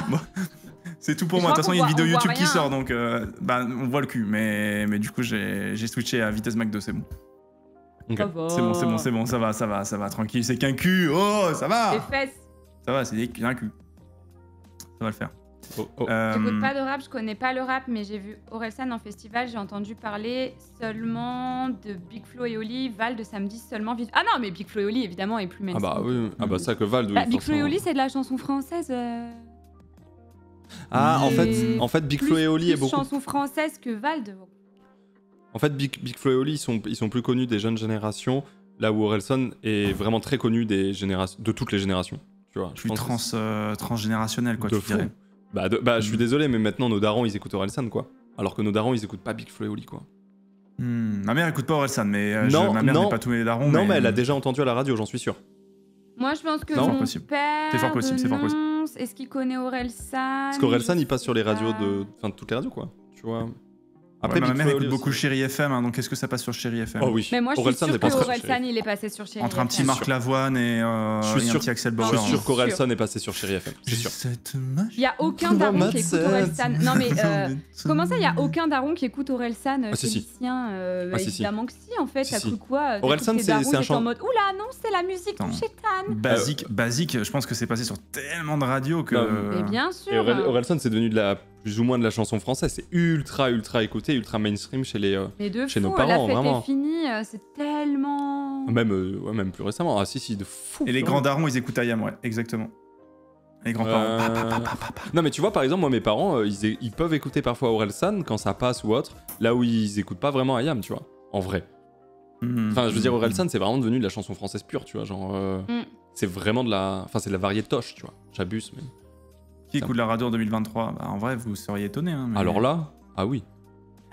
Bon, c'est tout pour Je moi. De crois toute façon, il y a une qu'on vidéo voit YouTube qui rien. sort, donc on voit le cul. Mais du coup, j'ai switché à vitesse Mac 2, c'est bon. Ok. Ça va. C'est bon, ça va, tranquille. C'est qu'un cul, oh, ça Les va. fesses. Ça va, c'est un cul. Ça va le faire. Oh, oh. J'écoute pas de rap, je connais pas le rap, mais j'ai vu Orelsan en festival, j'ai entendu parler seulement de Big Flo et Oli, Val de samedi seulement. Ah non, mais Big Flo et Oli, évidemment, est plus Ah mainstream. bah oui, ah bah ça que Vald. Oui, Bah, Big Flo et forcément. Oli, c'est de la chanson française. Ah, Et en fait, Big Flo et Oli est plus beaucoup. chanson française que Vald. En fait, Big Flo et Oli, ils sont plus connus des jeunes générations, là où Orelsan est vraiment très connu des générations, de toutes les générations. Tu vois, Plus pense que transgénérationnel, quoi, de tu fou. dirais. Je suis désolé, mais maintenant nos darons ils écoutent Orelsan quoi. Alors que nos darons ils écoutent pas Big Flo et Oli quoi. Ma mère écoute pas Orelsan, mais Non, ma mère non. n'est pas tous les darons. Non, mais elle a déjà entendu à la radio, j'en suis sûr. Moi, je pense que Non, mon possible. père C'est fort possible, c'est fort possible. denonce. Est-ce qu'il connaît Orelsan? Parce qu'Orelsan il passe sur les Je sais radios pas. Enfin toutes les radios quoi. Tu vois. Après, ma Big mère Flo et écoute Oli beaucoup aussi. Chéri FM, hein, donc est-ce que ça passe sur Chéri FM? Oh oui. Mais moi, je suis Orelsan sûre est pas que sur Orelsan, Chéri. il est passé sur Chéri Entre un petit FM. Marc Lavoine et Je suis un sûr- petit Axel Je Bauer. suis sûr sûr sûr. qu'Orelsan est passé sur Chéri FM. C'est sûr. Il y a aucun daron qui écoute Orelsan. Non, mais comment ça, il y a aucun daron qui écoute Orelsan? Ah, si, si. Félicien, Ah, si, si. évidemment que si, en fait. Si, T'as si. cru quoi? Orelsan, c'est un chant chant- en mode oula, non, c'est la musique Attends. du chétan. Basique, je pense que c'est passé sur tellement de radios que. Non, Mais bien sûr. Et Orelsan c'est devenu plus ou moins de la chanson française. C'est ultra écouté, ultra mainstream chez les. Mais de chez fou, nos parents, la fête vraiment. est finie, c'est tellement... Même plus récemment. Ah si, de fou. Et les grands darons, ils écoutent IAM, ouais, exactement. Les grands-parents. Non mais tu vois par exemple moi mes parents ils peuvent écouter parfois Orelsan quand ça passe ou autre, là où ils écoutent pas vraiment IAM tu vois, en vrai. Enfin je veux dire Orelsan c'est vraiment devenu de la chanson française pure tu vois, genre c'est vraiment de la... Enfin c'est de la variétoche tu vois, j'abuse mais... Qui écoute la radio en 2023? Bah, en vrai, vous seriez étonné. Hein, mais- Alors là, ah oui.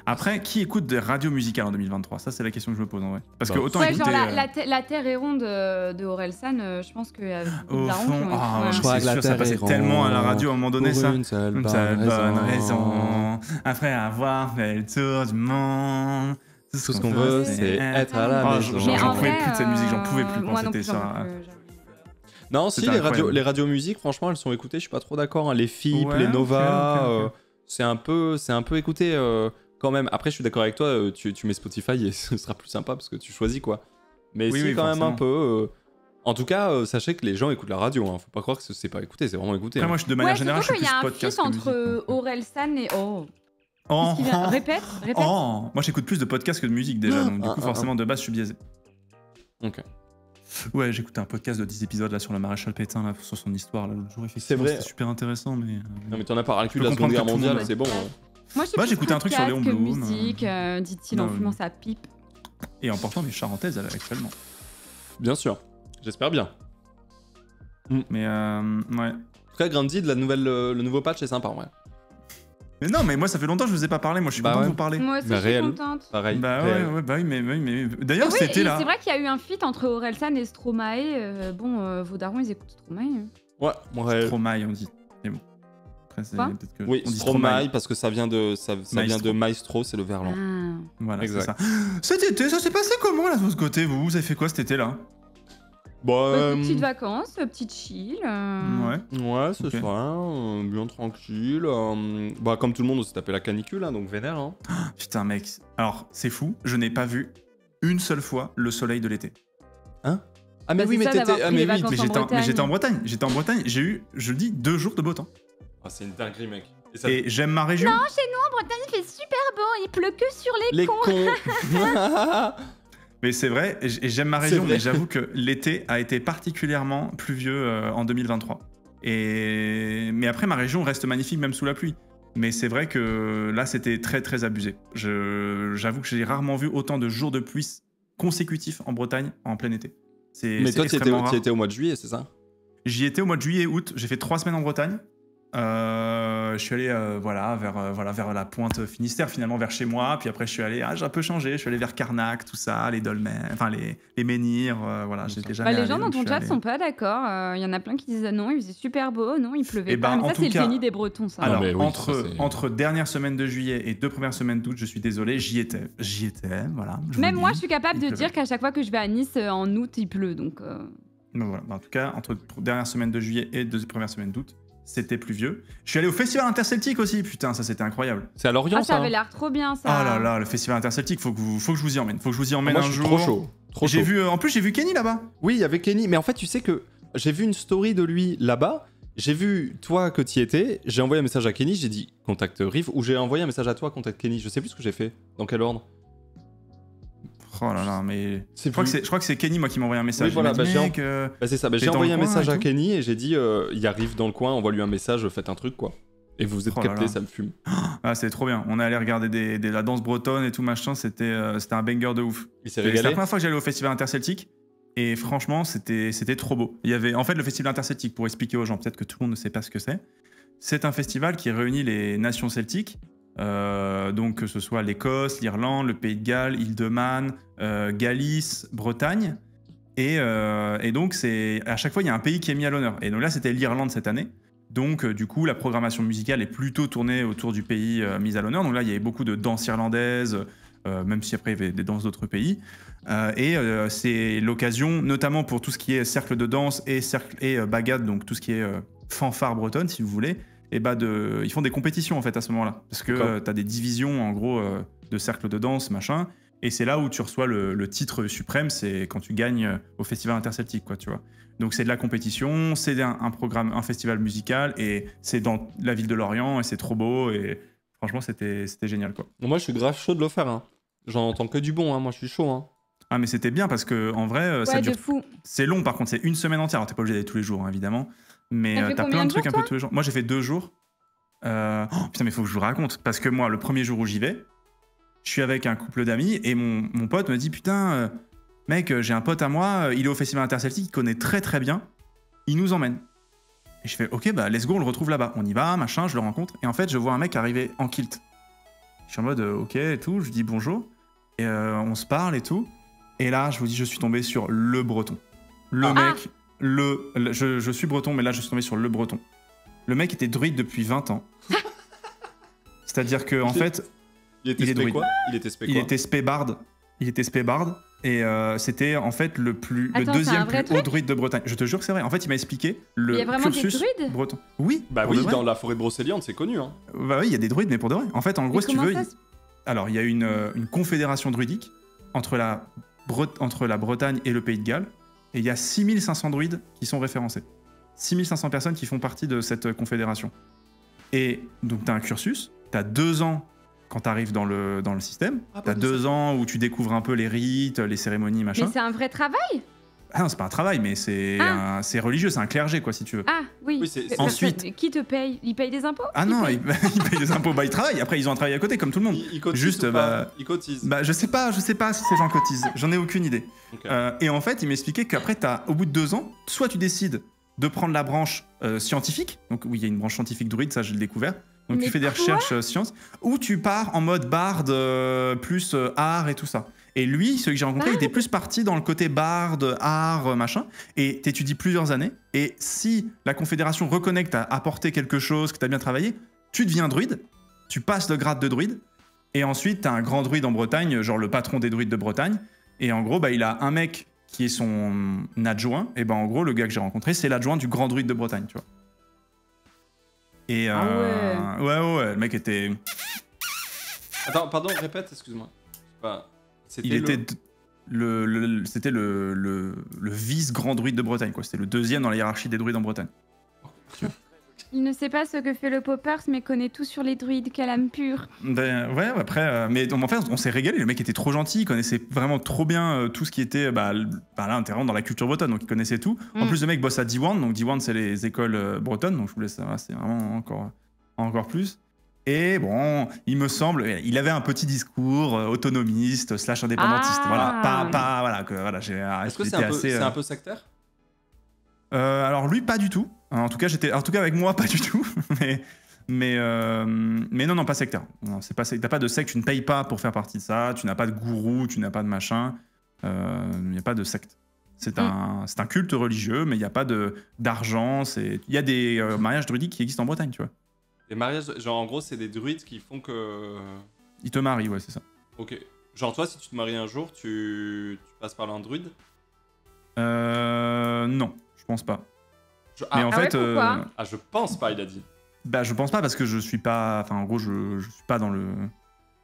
Après, qui écoute des radios musicales en 2023? Ça, c'est la question que je me pose en vrai. Parce Bah, que autant Ouais, écouter. genre la Terre est ronde de Orelsan, je pense qu'il y a beaucoup de Au darons fond, qui ont écouté. je crois c'est que la sûr, ça Terre passait est tellement à la ronde radio à un moment donné, pour ça. une seule Une bonne seule bonne raison. raison. Après avoir fait le tour du monde. Tout ce qu'on veut c'est être à la Ah, maison. Mais j'en en pouvais vrai, plus de cette musique, j'en pouvais plus quand moi non c'était plus, ça. j'avoue. Non, si, C'était incroyable. les radios musique, franchement, elles sont écoutées, je suis pas trop d'accord. Hein. Les FIP, Ouais, les ok, Nova, ok. c'est un peu écouté quand même. Après, je suis d'accord avec toi, tu mets Spotify et ce sera plus sympa parce que tu choisis quoi. Mais Oui, si, oui, quand même forcément. un peu. En tout cas, sachez que les gens écoutent la radio. Hein. Faut pas croire que c'est pas écouté, c'est vraiment écouté. Après, hein. moi, de manière Ouais, générale, je surtout suis qu'il y plus a un podcast fit que musique. entre Orelsan et... Oh, Oh, qu'est-ce qu'il vient- Répète. oh. Moi, j'écoute plus de podcasts que de musique déjà, donc du coup, forcément, de base, je suis biaisé. Ok. Ouais, j'ai écouté un podcast de 10 épisodes là sur le maréchal Pétain, là, sur son histoire là, l'autre jour. Effectivement, vrai. C'était super intéressant, mais. Non, mais t'en as pas ras le cul Je de la peux Seconde Guerre comprendre que tout le mondiale, monde- c'est bon. Moi, je suis Bah, plus j'écoutais un truc sur podcast Léon que Blum, musique, dit-il en non, fumant sa pipe. Et en portant mes charentaises actuellement. Bien sûr. J'espère bien. Mais ouais. En tout cas, Grandy, le nouveau patch est sympa en vrai. Mais non, mais moi, ça fait longtemps que je vous ai pas parlé. Moi, je suis Bah content ouais. de vous parler. Moi aussi, Bah, je suis réel. contente. Pareil. Bah réel. ouais, bah oui, mais. D'ailleurs, Oui, c'était et là. c'est vrai qu'il y a eu un feat entre Orelsan et Stromae. Vos darons, ils écoutent Stromae. Ouais, réel. Stromae, on dit. Mais bon. Après, c'est Quoi peut-être que. Oui, on dit Stromae parce que ça vient de Maestro. Maestro, c'est le verlan. Ah. Voilà, c'est Exact. ça. Cet été, ça s'est passé comment là de votre côté, vous? Vous avez fait quoi cet été là? Bah, Petites vacances, petite chill. Ouais. ce Ok. soir, bien tranquille. Bah, comme tout le monde, on s'est tapé la canicule, hein, donc vénère. Hein. Putain, mec. Alors, c'est fou. Je n'ai pas vu une seule fois le soleil de l'été. Ah, mais Bah, oui, c'est mais ça, d'avoir t'étais. Ah, pris mais les oui. vacances. Mais En j'étais en Bretagne. J'étais en Bretagne. J'ai eu, je le dis, 2 jours de beau temps. Ah, c'est une dinguerie, mec. Et ça- Et j'aime ma région. En Bretagne, il fait super beau. Il pleut que sur les Les cons. cons. Mais c'est vrai, et j'aime ma C'est région, vrai. mais j'avoue que l'été a été particulièrement pluvieux en 2023. Mais après, ma région reste magnifique même sous la pluie. Mais c'est vrai que là, c'était très très abusé. J'avoue que j'ai rarement vu autant de jours de pluie consécutifs en Bretagne en plein été. Mais toi, tu extrêmement rare. étais au mois de juillet, c'est ça? J'y étais au mois de juillet et août. J'ai fait 3 semaines en Bretagne. Je suis allé vers la pointe Finistère, finalement, vers chez moi. Puis après, je suis allé, j'ai un peu changé. Je suis allé vers Carnac, tout ça, les Dolmens, enfin les menhirs. Voilà, j'étais jamais Les gens allé, dans donc ton je suis chat allé. sont pas d'accord. Il y en a plein qui disent non, il faisait super beau, non, il pleuvait Eh pas. ben, Mais en ça, tout c'est le cas- déni des Bretons, ça. Alors, mais oui, entre, ça, c'est- entre dernière semaine de juillet et 2 premières semaines d'août, je suis désolé, j'y étais, voilà. je vous Même le moi, dis, je suis capable il de pleuvait. dire qu'à chaque fois que je vais à Nice en août, il pleut. Donc, Mais voilà, en tout cas, entre dernière semaine de juillet et 2 premières semaines d'août, c'était pluvieux. Je suis allé au Festival Interceltique aussi, putain, ça c'était incroyable. C'est à Lorient, ah, ça? ça avait l'air trop bien, ça. Ah là là, le Festival Interceltique, faut que je vous y emmène. Faut que je vous y emmène Moi, un je suis jour. trop chaud. Trop J'ai chaud. vu, en plus, j'ai vu Kenny là-bas. Oui, il y avait Kenny. Mais en fait, tu sais que j'ai vu une story de lui là-bas. J'ai vu toi que tu y étais. J'ai envoyé un message à Kenny. J'ai dit contacte Riff. Ou j'ai envoyé un message à toi, contacte Kenny. Je sais plus ce que j'ai fait. Dans quel ordre? Oh là là, mais. C'est Je crois, plus- que c'est Kenny, moi, qui m'a envoyé un message. Oui, voilà, Il m'a dit, bah, mec, Bah, c'est ça. Bah, T'es j'ai dans envoyé le un coin message et à tout Kenny et j'ai dit il arrive dans le coin. Envoie-lui un message. Faites un truc, quoi. Et vous vous êtes Oh là capté, là. ça me fume. Ah, c'est trop bien. On est allé regarder la danse bretonne et tout machin. C'était un banger de ouf. Il s'est C'est la régalé. première fois que j'allais au Festival Interceltique. Et franchement, c'était trop beau. Il y avait, en fait, le festival interceltique, pour expliquer aux gens, peut-être que tout le monde ne sait pas ce que c'est un festival qui réunit les nations celtiques, donc que ce soit l'Écosse, l'Irlande, le Pays de Galles, Île-de-Man, Galice, Bretagne. Et donc, à chaque fois, il y a un pays qui est mis à l'honneur. Et donc là, c'était l'Irlande cette année. Donc, du coup, la programmation musicale est plutôt tournée autour du pays mis à l'honneur. Donc là, il y avait beaucoup de danses irlandaises, même si après, il y avait des danses d'autres pays. C'est l'occasion, notamment pour tout ce qui est cercle de danse et bagad, donc tout ce qui est fanfare bretonne, si vous voulez. Et ils font des compétitions, en fait, à ce moment-là. Parce que tu as des divisions, en gros, de cercles de danse, machin. Et c'est là où tu reçois le titre suprême, c'est quand tu gagnes au festival interceltique, quoi, tu vois. Donc c'est de la compétition, c'est un festival musical, et c'est dans la ville de Lorient, et c'est trop beau, et franchement c'était génial, quoi. Moi, je suis grave chaud de le faire. Hein. J'en entends que du bon. Hein. Moi, je suis chaud. Hein. Ah, mais c'était bien parce que en vrai, ça dure. Fou. C'est long, par contre, c'est une semaine entière. Alors, t'es pas obligé d'aller tous les jours, hein, évidemment, mais T'as fait t'as combien plein de de trucs jours, un peu toi tous les jours. Moi, j'ai fait 2 jours. Putain, mais faut que je vous raconte, parce que moi, le premier jour où j'y vais, je suis avec un couple d'amis et mon pote me dit putain, mec, j'ai un pote à moi, il est au festival interceltique, il connaît très très bien, il nous emmène. Et je fais ok, bah let's go, on le retrouve là-bas. On y va, machin, je le rencontre. Et en fait, je vois un mec arriver en kilt. Je suis en mode ok et tout, je dis bonjour. Et on se parle et tout. Et là, je vous dis, je suis tombé sur le breton. Le mec, je suis breton, mais là, je suis tombé sur le breton. Le mec était druide depuis 20 ans. C'est-à-dire que en fait. Il était spé quoi? Il était spé quoi? Il était spé barde. Et c'était en fait le deuxième plus haut druide de Bretagne. Je te jure que c'est vrai. En fait, il m'a expliqué le cursus. Il y a vraiment des druides breton. Oui. Bah oui, dans la forêt de Brocéliande, c'est connu. Hein. Bah oui, il y a des druides, mais pour de vrai. En fait, en gros, si tu veux. Alors, il y a une confédération druidique entre la Bretagne et le Pays de Galles. Et il y a 6500 druides qui sont référencés. 6500 personnes qui font partie de cette confédération. Et donc, tu as un cursus. Tu as 2 ans quand tu arrives dans le système. Tu as 2 ans où tu découvres un peu les rites, les cérémonies, machin. Mais c'est un vrai travail? Ah non, c'est pas un travail, mais c'est religieux, c'est un clergé, quoi, si tu veux. Ah oui. Ensuite... Qui te paye? Il paye des impôts? Ah non, il paye des impôts. Bah, ils travaillent. Après, ils ont un travail à côté, comme tout le monde. Ils cotisent. Juste, ou pas ils cotisent. Bah, je sais pas si ces gens cotisent. J'en ai aucune idée. Okay. Et en fait, il m'expliquait qu'après, au bout de 2 ans, soit tu décides de prendre la branche scientifique. Donc, oui, il y a une branche scientifique druide, ça, je l'ai découvert. Donc, tu fais des recherches sciences. Ou tu pars en mode barde, plus art et tout ça. Et lui, celui que j'ai rencontré, il était plus parti dans le côté barde, art, machin. Et t'étudies plusieurs années. Et si la Confédération reconnaît que t'as apporté quelque chose, que t'as bien travaillé, tu deviens druide. Tu passes le grade de druide. Et ensuite, t'as un grand druide en Bretagne, genre le patron des druides de Bretagne. Et en gros, bah, il a un mec qui est son adjoint. Et ben en gros, le gars que j'ai rencontré, c'est l'adjoint du grand druide de Bretagne, tu vois. Et ouais, le mec était... Attends, pardon, répète, excuse-moi. C'était le vice-grand druide de Bretagne, quoi. C'était le 2e dans la hiérarchie des druides en Bretagne. Il ne sait pas ce que fait le Poppers, mais connaît tout sur les druides, quelle âme pure. Ben, ouais, après, mais en fait, on s'est régalé. Le mec était trop gentil, il connaissait vraiment trop bien tout ce qui était là, intéressant dans la culture bretonne, donc il connaissait tout. En plus, le mec bosse à Diwan, donc Diwan, c'est les écoles bretonnes, donc je voulais savoir, c'est vraiment encore plus. Et bon, il me semble, il avait un petit discours autonomiste / indépendantiste. Est-ce que c'est un peu sectaire? Alors lui, pas du tout. En tout cas, avec moi, pas du tout. mais non, pas sectaire. Non, t'as pas de secte, tu ne payes pas pour faire partie de ça. Tu n'as pas de gourou, tu n'as pas de machin. Il n'y a pas de secte. C'est un culte religieux, mais il n'y a pas d'argent. Il y a des mariages druidiques qui existent en Bretagne, tu vois. Les mariages, genre en gros, c'est des druides qui font que... Ils te marient, ouais, c'est ça. Ok. Genre toi, si tu te maries un jour, tu passes par un druide? Non, je pense pas. Mais en fait... je pense pas, il a dit. Bah, je pense pas parce que je suis pas... Enfin, en gros, je suis pas dans le...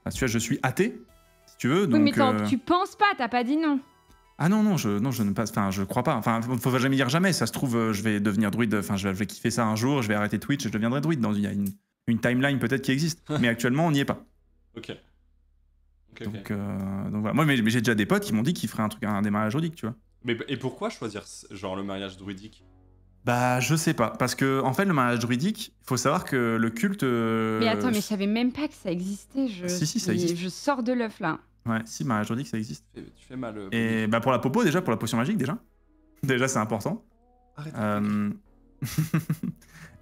Enfin, tu vois, je suis athée, si tu veux, donc... Oui, mais tu penses pas, t'as pas dit non. Ah non, je ne passe... Enfin, je crois pas. Enfin, faut jamais dire jamais. Ça se trouve, je vais devenir druide. Enfin, je vais kiffer ça un jour, je vais arrêter Twitch et je deviendrai druide. Il y a une timeline peut-être qui existe. Mais actuellement, on n'y est pas. Ok. Donc voilà. Moi, mais j'ai déjà des potes qui m'ont dit qu'ils feraient un démarrage druidique, tu vois. Et pourquoi choisir genre le mariage druidique? Bah, je sais pas. Parce que, en fait, le mariage druidique, il faut savoir que le culte... Mais attends, mais je savais même pas que ça existait. Si, ça existe. Je sors de l'œuf, là. Ouais, si, bah, je dis que ça existe. Tu fais mal. Et bah, pour la popo, déjà, pour la potion magique, déjà. Déjà, c'est important. Arrête.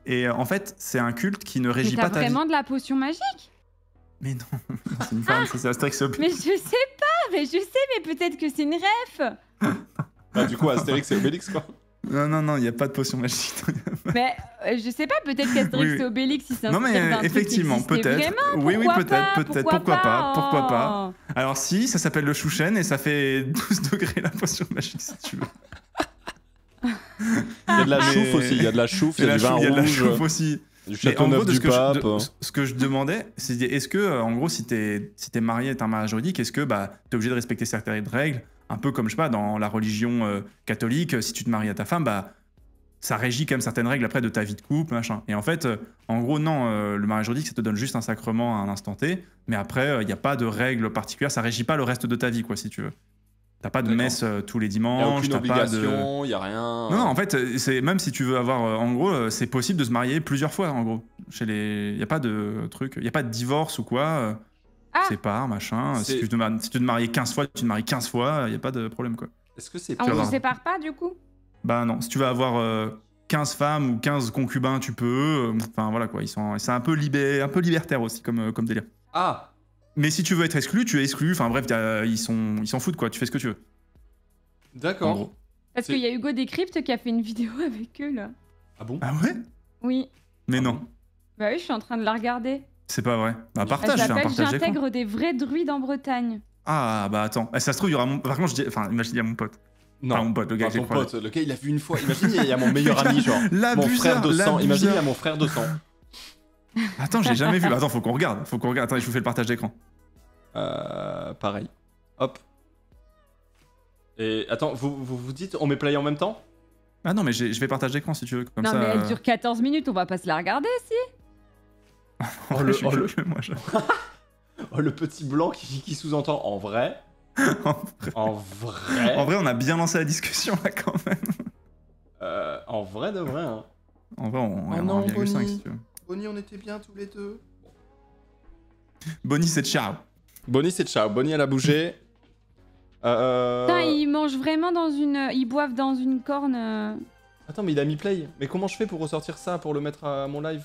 Et en fait, c'est un culte qui ne Mais régit t'as pas ta vie. vraiment de la potion magique? Mais non, c'est une femme, ça, c'est Astérix et Mais Obélix. je sais pas, mais peut-être que c'est une ref. Bah, du coup, Astérix et Obélix, quoi. Non, il n'y a pas de potion magique. Mais je sais pas, peut-être qu'Astérix Oui. et Obélix, si c'est Non, un mais effectivement, peut-être. Oui, peut-être, pourquoi pas. Alors si, ça s'appelle le chouchen et ça fait 12 degrés la potion magique si tu veux. Il y a de la chouffe aussi, il y a de la chouffe, il y a du vin Il y a de la rouge, chouffe aussi. du Mais en gros, Châteauneuf du Pape. ce que je demandais, c'est est-ce que, en gros, si t'es marié et t'as un mariage juridique, est-ce que bah, t'es obligé de respecter certaines règles, un peu comme, je sais pas, dans la religion catholique, si tu te maries à ta femme, bah, ça régit quand même certaines règles après de ta vie de couple, machin. Et en fait, en gros, non, le mariage juridique, ça te donne juste un sacrement à un instant T, mais après, il n'y a pas de règles particulières, ça régit pas le reste de ta vie, quoi, si tu veux. T'as pas de D'accord. messe tous les Il n'y a dimanches, aucune t'as pas de... obligation, il n'y a rien. Non, en fait, c'est même si tu veux avoir, en gros, c'est possible de se marier plusieurs fois, en gros. Il y a pas de truc, il y a pas de divorce ou quoi. C'est pas machin. Si tu te maries 15 fois, tu te maries 15 fois, il y a pas de problème, quoi. Est-ce que c'est On vas ne voir. sépare pas du coup? Bah non, si tu veux avoir 15 femmes ou 15 concubins, tu peux. Enfin voilà quoi, c'est un peu libertaire aussi comme délire. Ah, Mais si tu veux être exclu, tu es exclu. Enfin bref, ils s'en foutent quoi. Tu fais ce que tu veux. En d'accord. gros. Parce C'est- qu'il y a Hugo Décrypte qui a fait une vidéo avec eux là. Ah bon? Ah ouais? Oui. Mais Ah non, bon. Bah oui, je suis en train de la regarder. c'est pas vrai. Bah Elle partage, fais un s'appelle partage d'écran. J'intègre des vrais druides en Bretagne. Ah bah attends, ça se trouve il y aura mon. Par contre, imagine il y a mon pote. Non. Enfin, mon pote, le gars Enfin, que j'ai ton croisé. pote, lequel il a vu une fois. Imagine, il y a mon meilleur ami, genre. Mon L'abuseur, frère de sang. Imagine, il y a l'abuseur. mon frère de sang. Attends, j'ai jamais vu. Attends, faut qu'on regarde. Attends, je vous fais le partage d'écran. Pareil. Hop. Et attends, vous dites, on met play en même temps? Ah non, mais je vais partager d'écran si tu veux. Comme Non ça, mais elle dure 14 minutes, on va pas se la regarder si. Oh, le- je suis oh, le- curieux, moi, je- Oh, le petit blanc qui sous-entend en vrai. En vrai. En vrai, on a bien lancé la discussion là quand même. En vrai de vrai. Hein. En vrai, on est Oh à non, 1,5 Bonnie. si tu veux. Bonnie, on était bien tous les deux. Bonnie, c'est ciao. Bonnie, c'est ciao. Bonnie, elle a bougé. Putain, ils mangent vraiment dans une... Ils boivent dans une corne... Attends, mais il a mis play. Mais comment je fais pour ressortir ça, pour le mettre à mon live?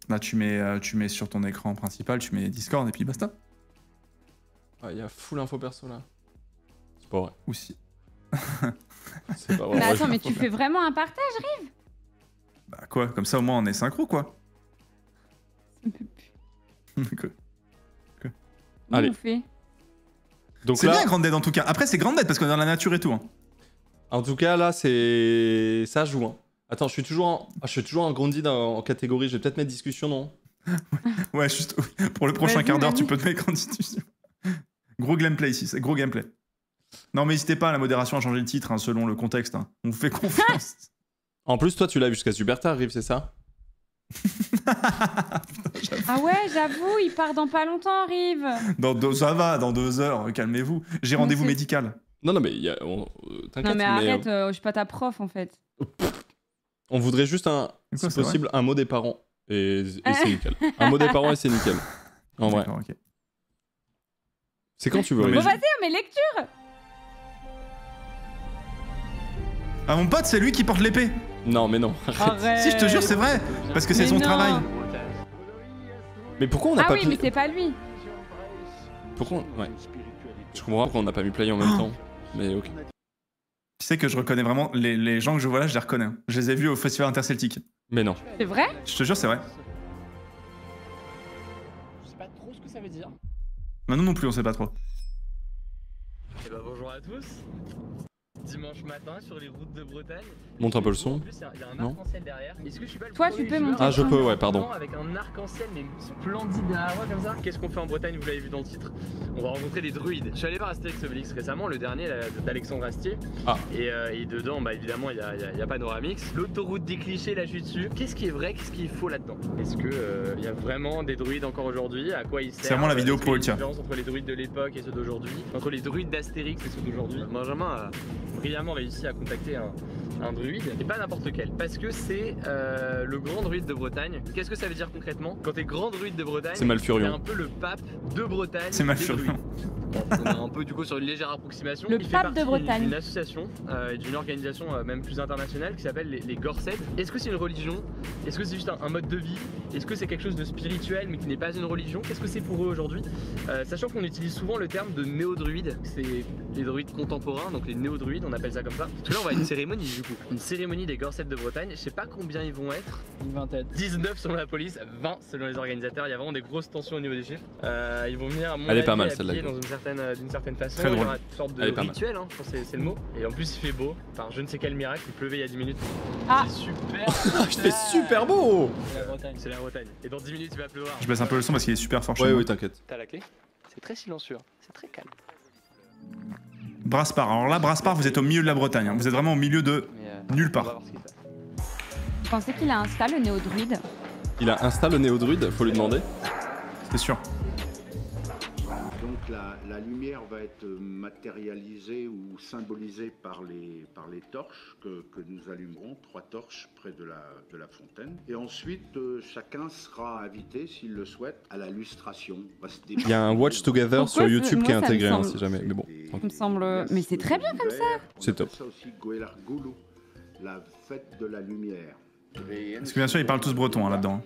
Là, tu mets sur ton écran principal, tu mets Discord et puis basta. Ah, il y a full info perso là. C'est pas vrai. Ou si. C'est pas vrai. Mais Ouais, attends, je- mais tu fais vraiment un partage? Bah quoi, comme ça au moins on est synchro quoi. Quoi. Allez. On fait. Donc C'est là, bien Grand Dead en tout cas. Après c'est Grand Dead parce qu'on est dans la nature et tout. Hein. en tout cas, là, c'est. Ça joue. Hein. Attends, je suis toujours en Grounded en catégorie. Je vais peut-être mettre discussion, non? Ouais, juste pour le prochain Vas-y, quart d'heure, Manu. tu peux te mettre en discussion. Gros gameplay ici, c'est gros gameplay. Non, mais n'hésitez pas à la modération à changer le titre hein, selon le contexte. Hein. On vous fait confiance. En plus, toi, tu l'as vu jusqu'à super tard, Rive, c'est ça? Ah ouais, j'avoue, il part dans pas longtemps, Rive. Ça va, dans 2 heures, calmez-vous. J'ai rendez-vous c'est- médical. Non, mais t'inquiète. Non mais arrête, euh, je suis pas ta prof en fait. on voudrait juste, C'est si quoi, c'est possible, un mot des parents. Et c'est nickel. Un mot des parents et c'est nickel. En vrai. D'accord, ok. C'est quand tu veux, Non, mais Rive. Bon vas-y, on met lecture. Ah, mon pote, c'est lui qui porte l'épée. Non, mais non. Arrête. Si, je te jure, c'est vrai. Parce que c'est Mais son non. travail. Mais pourquoi on n'a Ah pas oui, pli- mais c'est pas lui. Pourquoi Ouais. Je comprends pas pourquoi on n'a pas mis play en même temps. Mais ok. Tu sais que je reconnais vraiment les gens que je vois là, je les reconnais. Hein. Je les ai vus au Festival Interceltique. Mais non. C'est vrai? Je te jure, c'est vrai. Je sais pas trop ce que ça veut dire. Mais nous non plus, on sait pas trop. Eh ben bonjour à tous. Dimanche matin sur les routes de Bretagne. Monte un peu le son. En plus, il y a un Non. arc-en-ciel derrière. Est-ce que je suis pas le Toi, premier tu peux joueur monter Ah, je le peux, son. ouais, pardon. Avec un arc-en-ciel mais splendide derrière moi comme ça. Qu'est-ce qu'on fait en Bretagne, vous l'avez vu dans le titre? On va rencontrer des druides. Je suis allé voir Astérix et Obélix récemment, le dernier là, d'Alexandre Astier. Ah. Et dedans, bah évidemment, il y a Panoramix. L'autoroute des clichés, là je suis dessus. Qu'est-ce qui est vrai, qu'est-ce qui est faux là-dedans? Est-ce que il y a vraiment des druides encore aujourd'hui? À quoi ils servent? C'est vraiment la vidéo Est-ce qu'il y a pour une tiens. différence entre les druides de l'époque et ceux d'aujourd'hui? Entre les druides d'Astérix et ceux d'aujourd'hui? Benjamin a brillamment réussi à contacter un druide, et pas n'importe quel, parce que c'est le grand druide de Bretagne. Qu'est-ce que ça veut dire concrètement? Quand t'es grand druide de Bretagne, C'est Malfurion. t'es un peu le pape de Bretagne. C'est des Malfurion. druides. on est un peu du coup sur une légère approximation. Le Il fait pape partie de Bretagne. d'une association, d'une organisation même plus internationale qui s'appelle les Gorsed. Est-ce que c'est une religion? Est-ce que c'est juste un mode de vie? Est-ce que c'est quelque chose de spirituel mais qui n'est pas une religion? Qu'est-ce que c'est pour eux aujourd'hui? Sachant qu'on utilise souvent le terme de néo-druide, c'est les druides contemporains, donc les néo-druides, on appelle ça comme ça. Parce que là on va à une cérémonie du coup, une cérémonie des Gorsed de Bretagne. Je sais pas combien ils vont être. Une vingtaine. 19 selon la police, 20 selon les organisateurs. Il y a vraiment des grosses tensions au niveau des chiffres. Ils vont venir à mon Elle est pas avis, mal, celle-là. habillés d'une certaine façon. Très Il y drôle. aura une sorte de Elle est pas mal. rituel, hein, je pense que c'est le mot. Et en plus il fait beau. Enfin je ne sais quel miracle, il pleuvait il y a 10 minutes. Ah. C'est super. Il fait super beau. C'est la Bretagne. C'est la Bretagne. Et dans 10 minutes il va pleuvoir. Je baisse un peu le son parce qu'il est super fort chez Ouais, moi. oui, t'inquiète. T'as la clé? C'est très silencieux, c'est très calme. Braspar. Alors là, Braspar, vous êtes au milieu de la Bretagne. Hein. Vous êtes vraiment au milieu de Mais, nulle on va part. voir ce qu'il fait. Vous pensez qu'il a Insta, le néo-druide? Il a Insta le néo-druide, faut lui demander. C'est sûr. Donc la lumière va être matérialisée ou symbolisée par les torches que nous allumerons, 3 torches près de la fontaine. Et ensuite, chacun sera invité, s'il le souhaite, à la lustration. Il y a un Watch Together Pourquoi sur YouTube moi, qui est ça me intégré, hein, semble- si jamais. Mais bon, Ça me semble... Mais c'est très bien comme ça. C'est top. Ça aussi, Goelar Gulu, la fête de la lumière. Parce que bien sûr, ils parlent tous breton hein, là-dedans.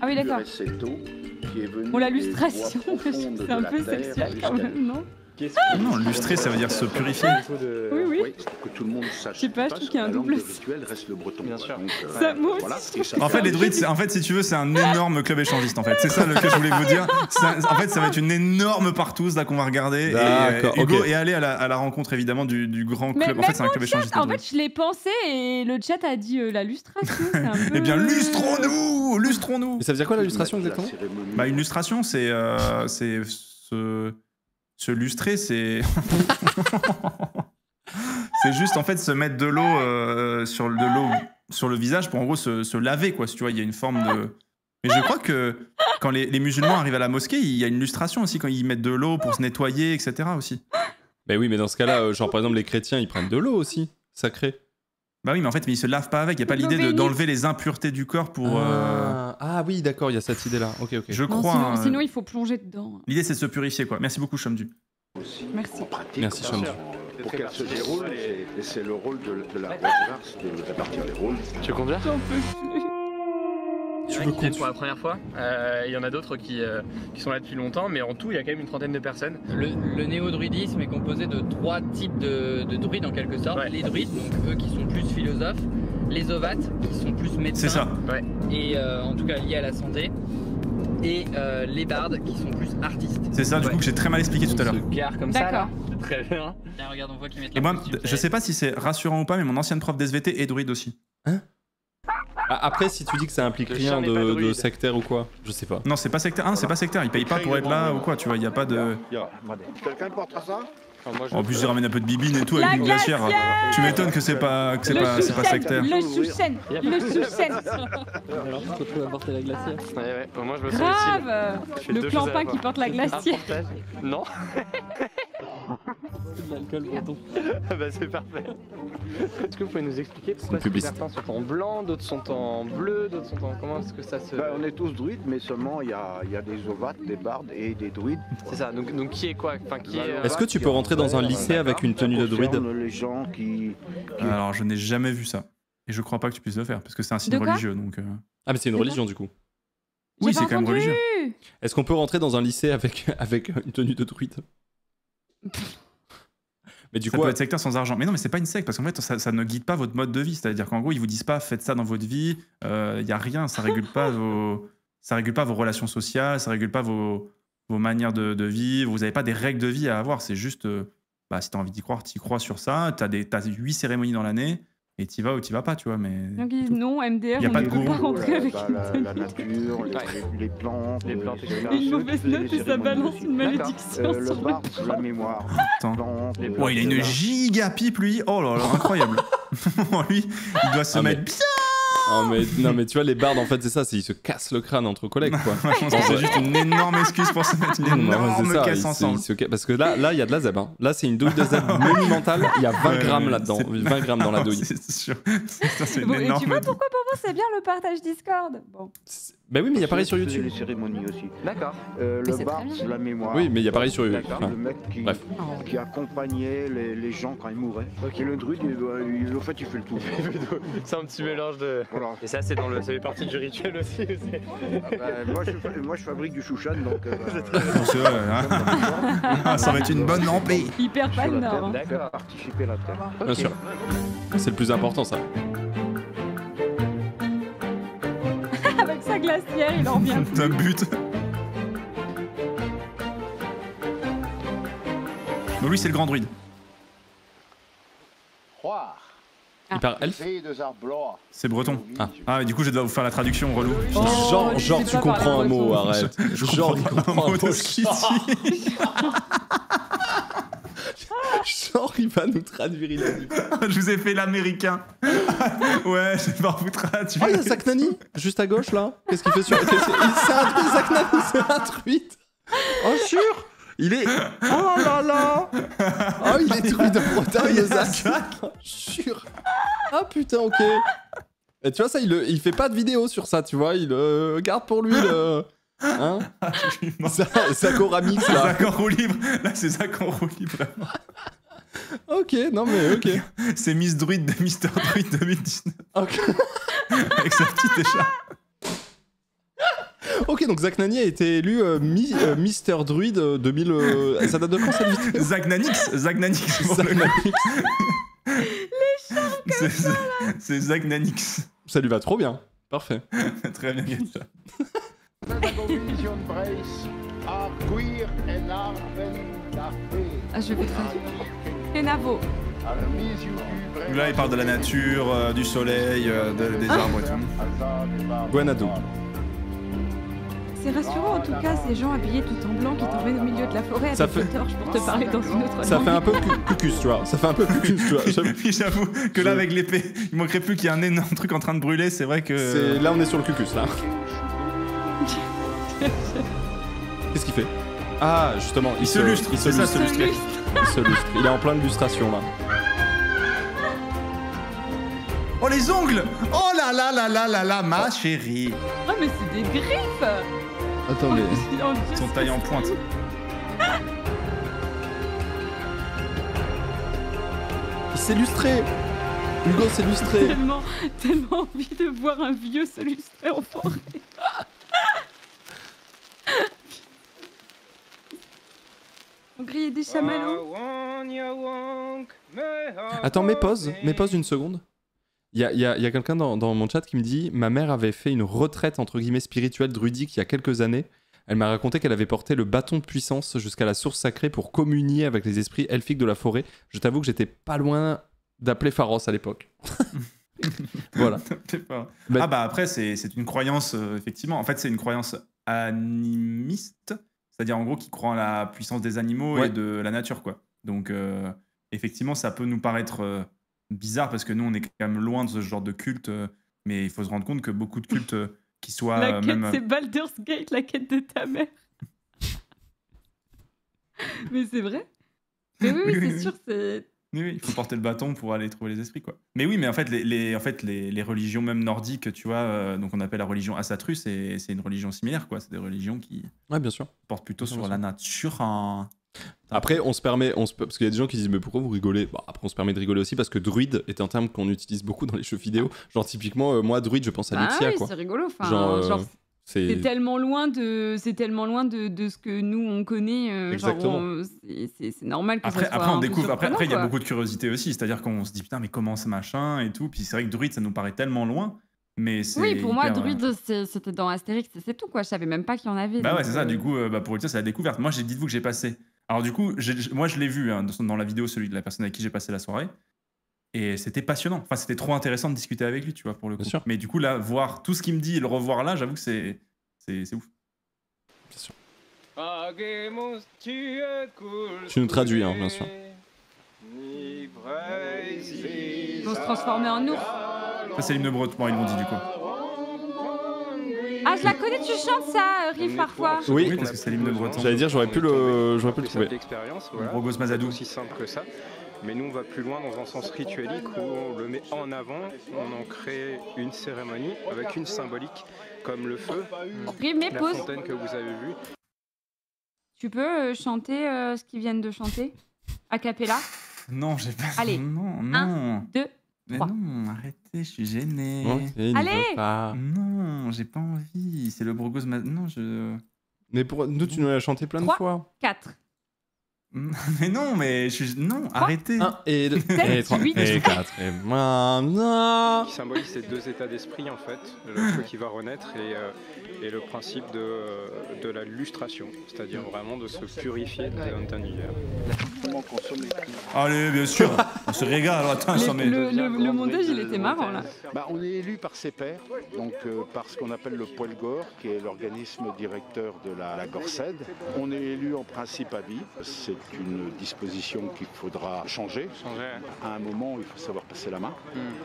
Ah oui, d'accord. Bon, la lustration, c'est un peu sexuel quand même, non? Non, lustrer, ça veut dire se purifier. Oui, oui. Oui, pour que tout le monde sache. Je sais pas, je trouve qu'il y a un la langue double de rituel reste le breton. Bien quoi. sûr. Donc, Ça, moi voilà, aussi, et je trouve ça En fait, les druides, en fait, si tu veux, c'est un énorme club échangiste. En fait, c'est ça que je voulais vous dire. En fait, ça va être une énorme partouze là qu'on va regarder. Et, D'accord, Hugo ok. est allé à la rencontre évidemment du grand Mais club. En même fait, c'est un club échangiste. En fait, je l'ai pensé et le chat a dit la lustration, c'est un peu... Eh bien, lustrons-nous, lustrons-nous. Et ça veut dire quoi la la lustration exactement? cérémonie. Bah, une lustration, c'est se lustrer, c'est c'est juste en fait se mettre de l'eau sur le visage pour en gros se laver quoi. Si tu vois, il y a une forme de. Mais je crois que quand les musulmans arrivent à la mosquée, il y a une lustration aussi quand ils mettent de l'eau pour se nettoyer, etc. aussi. Bah oui, mais dans ce cas-là, genre par exemple les chrétiens, ils prennent de l'eau aussi, sacrée. Bah oui, mais en fait, mais ils se lavent pas avec. Il y a pas L'eau l'idée bénite. d'enlever les impuretés du corps pour. Ah oui, d'accord, il y a cette idée-là. Ok, ok. Je Non, crois. sinon, hein. sinon, il faut plonger dedans. L'idée, c'est de se purifier quoi. Merci beaucoup, Chomdu. Aussi Merci. en pratique, Merci, bien Chomdu. sûr, pour qu'elle se déroule. Et c'est le rôle de la Wilders de répartir les rôles. Tu veux conduire? J'en peux plus. Il y en a qui viennent pour la première fois, il y en a d'autres qui sont là depuis longtemps, mais en tout il y a quand même une trentaine de personnes. Le néo-druidisme est composé de 3 types de druides en quelque sorte. Ouais. Les druides, donc eux qui sont plus philosophes, les ovates qui sont plus médecins, C'est ça. et en tout cas liés à la santé, et les bardes qui sont plus artistes. C'est ça, du coup, que j'ai très mal expliqué tout à l'heure. On se gare comme ça là. D'accord. C'est très bien. Tiens, regarde, on voit qu'ils mettent Et leur moi, costume, je sais pas si c'est rassurant ou pas, mais mon ancienne prof d'SVT est druide aussi. Après, si tu dis que ça implique Le rien chien n'est pas de druide. sectaire ou quoi, je sais pas. Non, c'est pas sectaire. Ah, non, c'est pas sectaire. Ils payent pas pour être là ou quoi, tu vois. Il y a pas de. Quelqu'un portera ça? Enfin, moi, je- En plus, ils ramènent un peu de bibine et tout La avec une glacière. Tu m'étonnes que c'est pas sectaire. Le chouchen, le chouchen. Alors, tu te retrouves à porter la glacière. Ouais, au moins je me sens utile. Grave. Je fais Le deux choses à la clampin fois. qui porte la glacière. Un portage. Non. C'est de l'alcool breton. Bah c'est parfait. Est-ce que vous pouvez nous expliquer pourquoi est-ce que publicité. certains sont en blanc, d'autres sont en bleu, d'autres sont en... Comment est-ce que ça se... On est tous druides, mais seulement il y a des ovates, des bardes et des druides. C'est ça, donc qui est quoi? Enfin qui est... Est-ce que tu peux rentrer dans un lycée avec une tenue de druide? Les gens qui Alors, je n'ai jamais vu ça. Et je crois pas que tu puisses le faire, parce que c'est un signe De quoi religieux. Donc, Ah mais c'est une De quoi religion du coup. Oui, J'ai c'est pas quand même entendu. religieux. Est-ce qu'on peut rentrer dans un lycée avec une tenue de druide? Mais du Ça coup, peut être sectaire sans argent. Mais non, mais c'est pas une secte, parce qu'en fait, ça ne guide pas votre mode de vie. C'est-à-dire qu'en gros, ils vous disent pas faites ça dans votre vie. Il y a rien. Ça régule pas vos relations sociales. Ça régule pas vos manières de vivre. Vous avez pas des règles de vie à avoir. C'est juste, si t'as envie d'y croire, t'y crois sur ça. T'as 8 cérémonies dans l'année et t'y vas ou t'y vas pas, tu vois. Mais Donc ils disent non, MDR, Y a on pas ne de peut pas gourou. rentrer avec une la tenue. nature, les plantes, Les plantes, etc. Une mauvaise note et ça balance une malédiction le sur le... barbe, la mémoire. Attends. Plantes, Les Oh, il a une giga pipe, lui. Oh là là, incroyable. Lui, il doit se Ah, mais- mettre bien. non mais tu vois les bardes en fait c'est ça, c'est ils se cassent le crâne entre collègues quoi. C'est juste une énorme excuse pour se mettre une Non, mais énorme c'est ça, caisse ils se- ensemble. parce que là il y a de la zeb. Hein. Là c'est une douille de zeb monumentale, il y a 20 Ouais, grammes ouais, là-dedans, c'est- 20 grammes dans la douille. C'est sûr. Ça, c'est une Bon, et tu énorme. vois pourquoi pour moi c'est bien le partage Discord. Bon. Bah oui, mais il y a pareil sur Je faisais YouTube. les cérémonies aussi. D'accord. Le c'est bar, très bien. c'est la mémoire. Oui, mais il y a pareil sur YouTube. D'accord. Le mec Bref. qui accompagnait les gens quand ils mouraient. Et le druide, en fait, il fait le tout. C'est un petit mélange de. Voilà. Et ça, ça fait partie du rituel aussi. Moi, je fabrique du chouchan, donc... C'est vrai, hein. Ça va être une bonne lampée. Hyper sur pas le la nord. terre, hein. D'accord. participer à la terre. Bien sûr. C'est le plus important, ça. Avec sa glacière, il en revient. T'as but. Bon, lui, c'est le grand druide. Il parle elfe. C'est breton. Ah. Ah, du coup, je dois vous faire la traduction, relou. Genre, tu sais tu pas comprends un parler mot, breton. arrête. Je Genre, il comprends comprend un mot de mot. ce qu'il dit. Genre, il va nous traduire, il a dit. Je vous ai fait l'américain. Ouais, je vais pas vous traduire. Oh, il y a Zach Nani, juste à gauche, là. Qu'est-ce qu'il fait sur... C'est un druide, Zach Nani, c'est un druide. Oh, sûr. Il est... Oh là là. Oh, il est druide de Bretagne, Zach. Oh, sûr. Ah, putain, ok. Et tu vois, ça, il fait pas de vidéo sur ça, tu vois. Il garde pour lui le... Hein? Je suis mort. Zach au Ramix, là. Zach en roue libre. Là, c'est Zach en roue libre. Ok, non mais ok. C'est Miss Druid de Mister Druid 2019. Ok. Avec sa petite écharpe. Ok, donc Zach Nani a été élu Mister Druid 2000. Ça date de quand cette vidéo? Zach Nanix. Zach Nanix. pour Zach le gars. Nani. C'est Zach Nanix. Ça lui va trop bien. Parfait. Très bien, Gaëtan. Ah, je vais traduire. Kenavo. Là, il parle de la nature, du soleil, des arbres et tout. Guanado. C'est rassurant en tout cas, ces gens habillés tout en blanc qui t'emmènent au milieu de la forêt Ça avec fait- une torche pour te parler dans une autre Ça langue. fait un peu cucus, tu vois. Ça fait un peu cucus, tu vois. J'avoue. Puis j'avoue que là, avec l'épée, il manquerait plus qu'il y ait un énorme truc en train de brûler. C'est vrai que. C'est- Là, on est sur le cucus, là. Qu'est-ce qu'il fait? Ah, justement, Il se lustre. Il se C'est ça, lustre. se lustrer. Il se lustre. Il est en plein de lustration, là. Oh, les ongles! Oh là là là là là là, ma chérie! Ah mais c'est des griffes. Attends, Oh, mais... mon Dieu, Ils sont c'est taillés en ça. pointe. Il s'est lustré. Hugo s'est lustré. Tellement envie de voir un vieux se lustrer en forêt. On grillait des chamallows. Attends, mets pause une seconde. Il y a quelqu'un dans mon chat qui me dit « Ma mère avait fait une retraite entre guillemets spirituelle druidique il y a quelques années. Elle m'a raconté qu'elle avait porté le bâton de puissance jusqu'à la source sacrée pour communier avec les esprits elfiques de la forêt. Je t'avoue que j'étais pas loin d'appeler Pharos à l'époque. » Voilà. Mais- Ah bah après, c'est une croyance, effectivement. En fait, c'est une croyance animiste. C'est-à-dire, en gros, qui croit en la puissance des animaux Ouais. et de la nature, quoi. Donc, effectivement, ça peut nous paraître bizarre parce que nous, on est quand même loin de ce genre de culte. Mais il faut se rendre compte que beaucoup de cultes qui soient La quête, même... c'est Baldur's Gate, la quête de ta mère. Mais c'est vrai. Mais oui, Oui, c'est oui, sûr, c'est... Oui, il faut porter le bâton pour aller trouver les esprits, quoi. Mais oui, mais en fait, les religions même nordiques, tu vois, donc on appelle la religion Asatru, c'est une religion similaire, quoi. C'est des religions qui Ouais, bien sûr. portent plutôt Bien sur sûr. la nature. Hein. Après, parce qu'il y a des gens qui disent mais pourquoi vous rigolez? Bah, après, on se permet de rigoler aussi parce que druide est un terme qu'on utilise beaucoup dans les jeux vidéo. Genre typiquement, moi druide, je pense à Ah Lexia, oui, quoi. c'est rigolo. Enfin, Genre, c'est c'est tellement loin de ce que nous on connaît. Exactement. C'est normal que Après, ça soit après, on un peu découvre. Après, il y a surprenant, quoi. beaucoup de curiosité aussi. C'est-à-dire qu'on se dit putain, mais comment ce machin et tout. Puis c'est vrai que druide, ça nous paraît tellement loin. Mais c'est. Oui, pour moi, hyper, druide, c'était dans Astérix, c'est tout, quoi. Je savais même pas qu'il y en avait. Bah donc, ouais, c'est ça. Du coup, pour le dire, c'est la découverte. Moi, dites-vous que j'ai passé. Alors, du coup, moi, je l'ai vu hein, dans la vidéo, celui de la personne avec qui j'ai passé la soirée. Et c'était passionnant. Enfin, c'était trop intéressant de discuter avec lui, tu vois, pour le coup. Bien sûr. Mais du coup, là, voir tout ce qu'il me dit et le revoir là, j'avoue que c'est ouf. bien sûr. Tu nous traduis, hein, bien sûr. Ils vont se transformer en ours. Ça, c'est l'hymne breton, ils m'ont dit, du coup. Ah, je la connais, tu chantes ça, Riff, parfois. Oui, parce que c'est l'hymne breton. j'allais dire, j'aurais pu le trouver. l'expérience, Rogos Mazadou. aussi simple que ça. Mais nous, on va plus loin dans un sens rituelique où on le met en avant, on en crée une cérémonie avec une symbolique, comme le feu, Mais la pause. fontaine que vous avez vue. Tu peux chanter ce qu'ils viennent de chanter a cappella? Non, j'ai pas. Allez. Non, non. 1, 2, Mais 3. non, arrêtez, je suis gêné. Ok, il Allez. veut pas. Non, j'ai pas envie. C'est le Brogos. Non, je. Mais pour nous, tu nous l'as chanté plein de 3. fois. 4. Mais non, mais je suis. Non, arrêtez. 1 et 2 Sept, et 3 huit. et 4 et non. Qui symbolise ces deux états d'esprit en fait, le feu qui va renaître et le principe de la lustration, c'est-à-dire vraiment de se purifier d'un univers. Comment consommer. Allez, bien sûr. On se régale. Alors, attends, ça met. Le montage, il était marrant là. Bah, on est élu par ses pairs, donc par ce qu'on appelle le Poelgor, qui est l'organisme directeur de la Gorsed. On est élu en principe à vie. C'est une disposition qu'il faudra changer. À un moment, il faut savoir passer la main.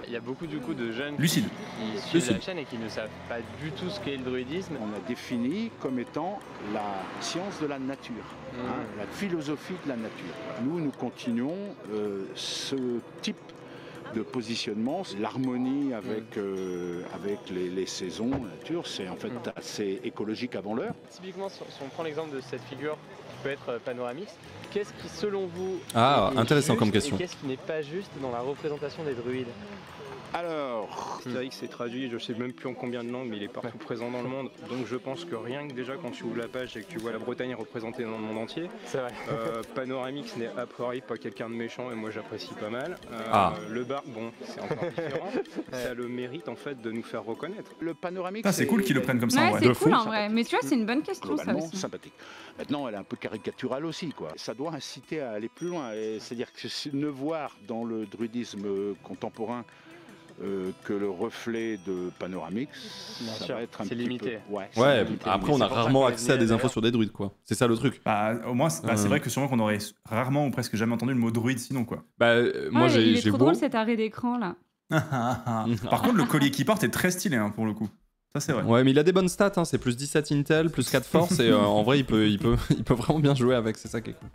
Il y a beaucoup du coup de jeunes Lucide. qui suivent la chaîne et qui ne savent pas du tout ce qu'est le druidisme. On a défini comme étant la science de la nature, hein, la philosophie de la nature. Nous continuons ce type de positionnement, l'harmonie avec les saisons, la nature, c'est en fait assez écologique avant l'heure. Typiquement, si on prend l'exemple de cette figure qui peut être Panoramix, qu'est-ce qui selon vous est intéressant juste comme question. et qu'est-ce qui n'est pas juste dans la représentation des druides? Alors, C'est vrai que c'est traduit, je ne sais même plus en combien de langues, mais il est partout présent dans le monde. Donc je pense que rien que déjà quand tu ouvres la page et que tu vois la Bretagne représentée dans le monde entier, C'est vrai. Panoramix n'est a priori pas quelqu'un de méchant et moi j'apprécie pas mal. Le bar, bon, c'est encore différent. Ça a le mérite en fait de nous faire reconnaître. le panoramique, Ah, c'est cool qu'ils le prennent comme ça. Ouais, en c'est vrai. cool en vrai. Mais tu vois, c'est une bonne question ça globalement aussi. sympathique. Maintenant, elle est un peu caricaturale aussi, quoi. Ça doit inciter à aller plus loin. C'est-à-dire que ne voir dans le druidisme contemporain que le reflet de Panoramix, ça sûr, va être un c'est petit limité. peu... Ouais, Ouais, limité. après on C'est a pour ça rarement qu'on est accès à venu, des infos d'ailleurs. sur des druides quoi. C'est ça le truc. Bah, au moins, c'est vrai que sûrement qu'on aurait rarement ou presque jamais entendu le mot druide sinon, quoi. Bah moi Ouais, il est j'ai trop beau. drôle cet arrêt d'écran là. Par contre, le collier qu'il porte est très stylé, hein, pour le coup. Ça, c'est vrai. Ouais, mais il a des bonnes stats, hein. C'est plus 17 Intel, plus 4 force, et en vrai, il peut vraiment bien jouer avec, c'est ça qui est cool.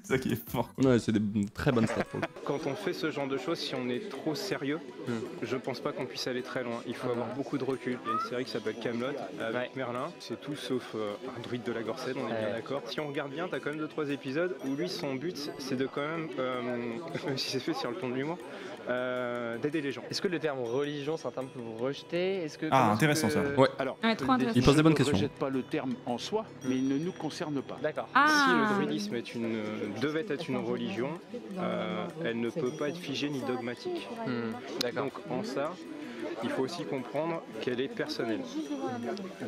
C'est ça qui est fort, quoi. Ouais, c'est des très bonnes stats pour le coup. Quand on fait ce genre de choses, si on est trop sérieux, je pense pas qu'on puisse aller très loin. Il faut avoir beaucoup de recul. Il y a une série qui s'appelle Camelot avec Merlin. C'est tout sauf un druide de la Gorsed, on est bien d'accord. Si on regarde bien, t'as quand même 2-3 épisodes où lui, son but, c'est de quand même, même si c'est fait sur le ton de l'humour, d'aider les gens. Est-ce que le terme religion, c'est un terme que vous rejetez? Est-ce que, Ah, comment est-ce intéressant, ça. Ouais. Alors, Ouais, trop intéressant. Il pose des bonnes je ne questions. rejette pas le terme en soi, mais il ne nous concerne pas. D'accord. Ah. Si le druidisme devait être une religion, elle ne peut pas être figée ni dogmatique. D'accord. Donc en ça, il faut aussi comprendre qu'elle est personnelle.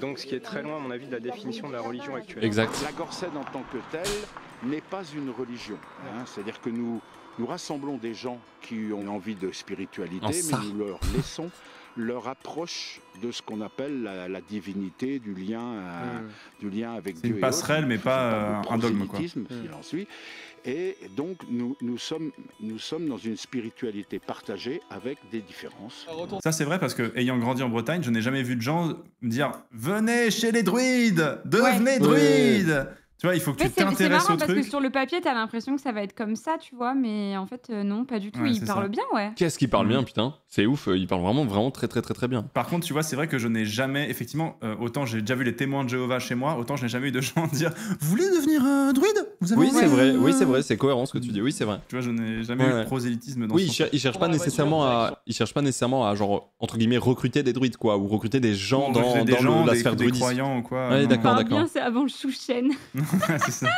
Donc ce qui est très loin à mon avis de la définition de la religion actuelle. Exact. La Gorsed en tant que telle n'est pas une religion. Hein. C'est-à-dire que nous rassemblons des gens qui ont envie de spiritualité, En ça. mais nous leur laissons leur approche de ce qu'on appelle la divinité, du lien avec C'est Dieu. une et passerelle, autres. mais Je pas, parle de un dogme, quoi. prosélytisme, s'il en suit. Et donc nous sommes dans une spiritualité partagée avec des différences. Ça, c'est vrai parce que, ayant grandi en Bretagne, je n'ai jamais vu de gens me dire venez chez les druides, devenez druides. Tu vois, il faut que Mais tu c'est t'intéresses marrant au parce truc. que sur le papier, t'as l'impression que ça va être comme ça, tu vois, mais en fait, non, pas du tout. Ouais, Il c'est parle ça. bien, ouais. Qu'est-ce qu'il parle bien, putain. C'est ouf, il parle vraiment très bien. Par contre, tu vois, c'est vrai que je n'ai jamais, effectivement, autant j'ai déjà vu les témoins de Jéhovah chez moi, autant je n'ai jamais eu de gens dire vous voulez devenir druide? Vous avez Oui, envie c'est vrai, de- oui, c'est vrai, c'est cohérent ce que tu dis, oui, c'est vrai. Tu vois, je n'ai jamais eu Ouais. de prosélytisme dans Oui, ce il cherche pas nécessairement à, genre, entre guillemets, recruter des druides, quoi, ou recruter des gens dans la sphère des druidiste. croyants ou quoi. Ouais, non, d'accord, Parle d'accord. bien, c'est avant le sous-chaîne. non. C'est ça.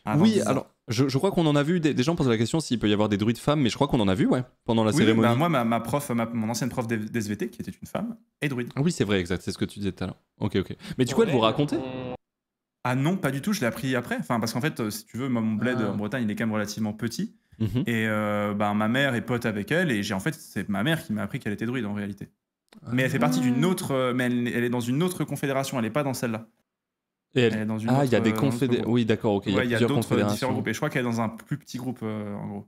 Ah, Oui, non, alors, je crois qu'on en a vu, des gens posaient la question s'il peut y avoir des druides femmes, mais je crois qu'on en a vu, ouais, pendant la oui, cérémonie. bah, moi, mon ancienne prof d'SVT, qui était une femme, est druide. Ah oui, c'est vrai, exact, c'est ce que tu disais tout à l'heure. Ok. Mais du coup, elle vous racontait Ah non, pas du tout, je l'ai appris après. Enfin, parce qu'en fait, si tu veux, moi, mon bled Ah. en Bretagne, il est quand même relativement petit. Mhm. Et ma mère est pote avec elle, et c'est ma mère qui m'a appris qu'elle était druide en réalité. Mais elle fait partie d'une autre, mais elle est dans une autre confédération, elle est pas dans celle-là. Et Elle est dans une Ah, autre, il y a des un autre confédérations. groupe. Oui, d'accord, ok. Ouais, il y a plusieurs d'autres confédérations. différents groupes, et je crois qu'elle est dans un plus petit groupe en gros.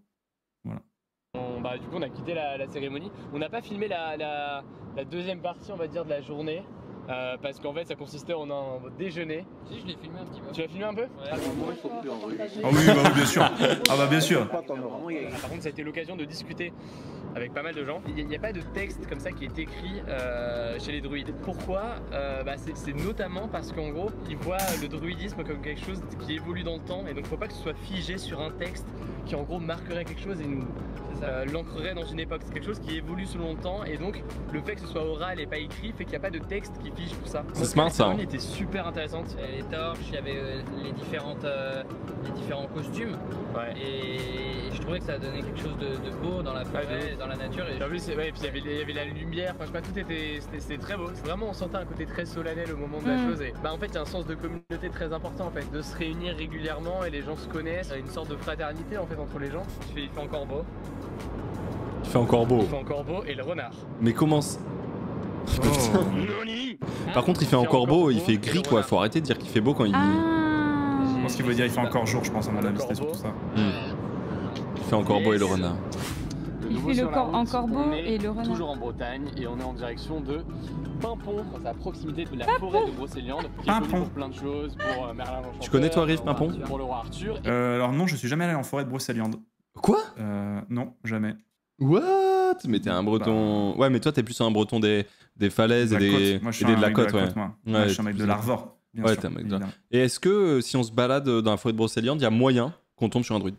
Du coup, on a quitté la cérémonie. On n'a pas filmé la deuxième partie, on va dire, de la journée. Parce qu'en fait, ça consistait en un déjeuner. Si, je l'ai filmé un petit peu. Tu l'as filmé un peu? Ouais. Ah oui, bah oui, bien sûr. Ah bah bien sûr. Par contre, ça a été l'occasion de discuter avec pas mal de gens. Il n'y a pas de texte comme ça qui est écrit chez les druides. Pourquoi? C'est notamment parce qu'en gros, ils voient le druidisme comme quelque chose qui évolue dans le temps, et donc faut pas que ce soit figé sur un texte qui en gros marquerait quelque chose et nous l'ancrerait dans une époque. C'est quelque chose qui évolue selon le temps, et donc le fait que ce soit oral et pas écrit fait qu'il n'y a pas de texte qui fige tout ça. C'est smart, ça. La cérémonie était super intéressante. Il y avait les torches, il y avait les différents costumes. Ouais. Et je trouvais que ça donnait quelque chose de beau dans la forêt, dans la nature. Et en plus, ouais, et puis il y avait la lumière, enfin, je sais pas, c'était très beau. Vraiment, on sentait un côté très solennel au moment de la chose. Et en fait, il y a un sens de communauté très important en fait, de se réunir régulièrement et les gens se connaissent. Il y a une sorte de fraternité en fait entre les gens. Il fait encore beau. Il fait encore beau. Il fait encore beau, et le renard. Mais comment Par contre, il fait encore beau, il fait gris quoi. Faut arrêter de dire qu'il fait beau quand il. Je pense qu'il veut dire il fait encore jour, je pense, à mon avis, c'était surtout ça. Il fait encore beau et le renard. Il fait le corps encore beau et le renard. Toujours en Bretagne, et on est en direction de Pimpon, c'est à proximité de la forêt de Brocéliande, qui est connue pour plein de choses, pour Merlin l'Enchanteur. Tu connais toi, Riff, Pimpon? Pour le roi Arthur. Alors non, je suis jamais allé en forêt de Brocéliande. Quoi? Non, jamais. What? Mais t'es un breton. Ouais, mais toi, t'es plus un breton des falaises et des. Moi, je suis et un de la mec côte, de la ouais. côte, moi. Ouais, Je suis un mec de l'Arvor. bien Ouais, sûr, t'es un mec de évidemment. Et est-ce que si on se balade dans la forêt de Brocéliande, il y a moyen qu'on tombe sur un druide?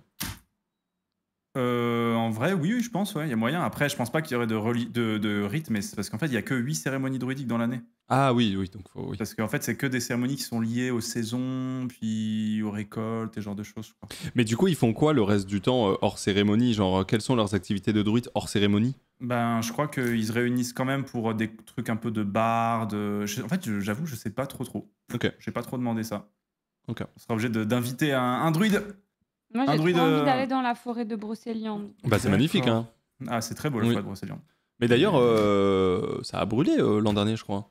En vrai, oui, je pense, ouais, il y a moyen. Après, je pense pas qu'il y aurait de rite, mais c'est parce qu'en fait, il y a que 8 cérémonies druidiques dans l'année. Ah oui, donc oui. Parce qu'en fait, c'est que des cérémonies qui sont liées aux saisons, puis aux récoltes et ce genre de choses, je crois. Mais du coup, ils font quoi le reste du temps hors cérémonie? Genre, quelles sont leurs activités de druide hors cérémonie? Ben, je crois qu'ils se réunissent quand même pour des trucs un peu de barde. En fait, j'avoue, je sais pas trop. Ok. J'ai pas trop demandé ça. Ok. On sera obligé d'inviter un druide. Moi, j'ai trop envie d'aller dans la forêt de Brocéliande. Bah, c'est magnifique, hein. Ah, c'est très beau, la forêt de Brocéliande. Mais d'ailleurs, ça a brûlé l'an dernier, je crois.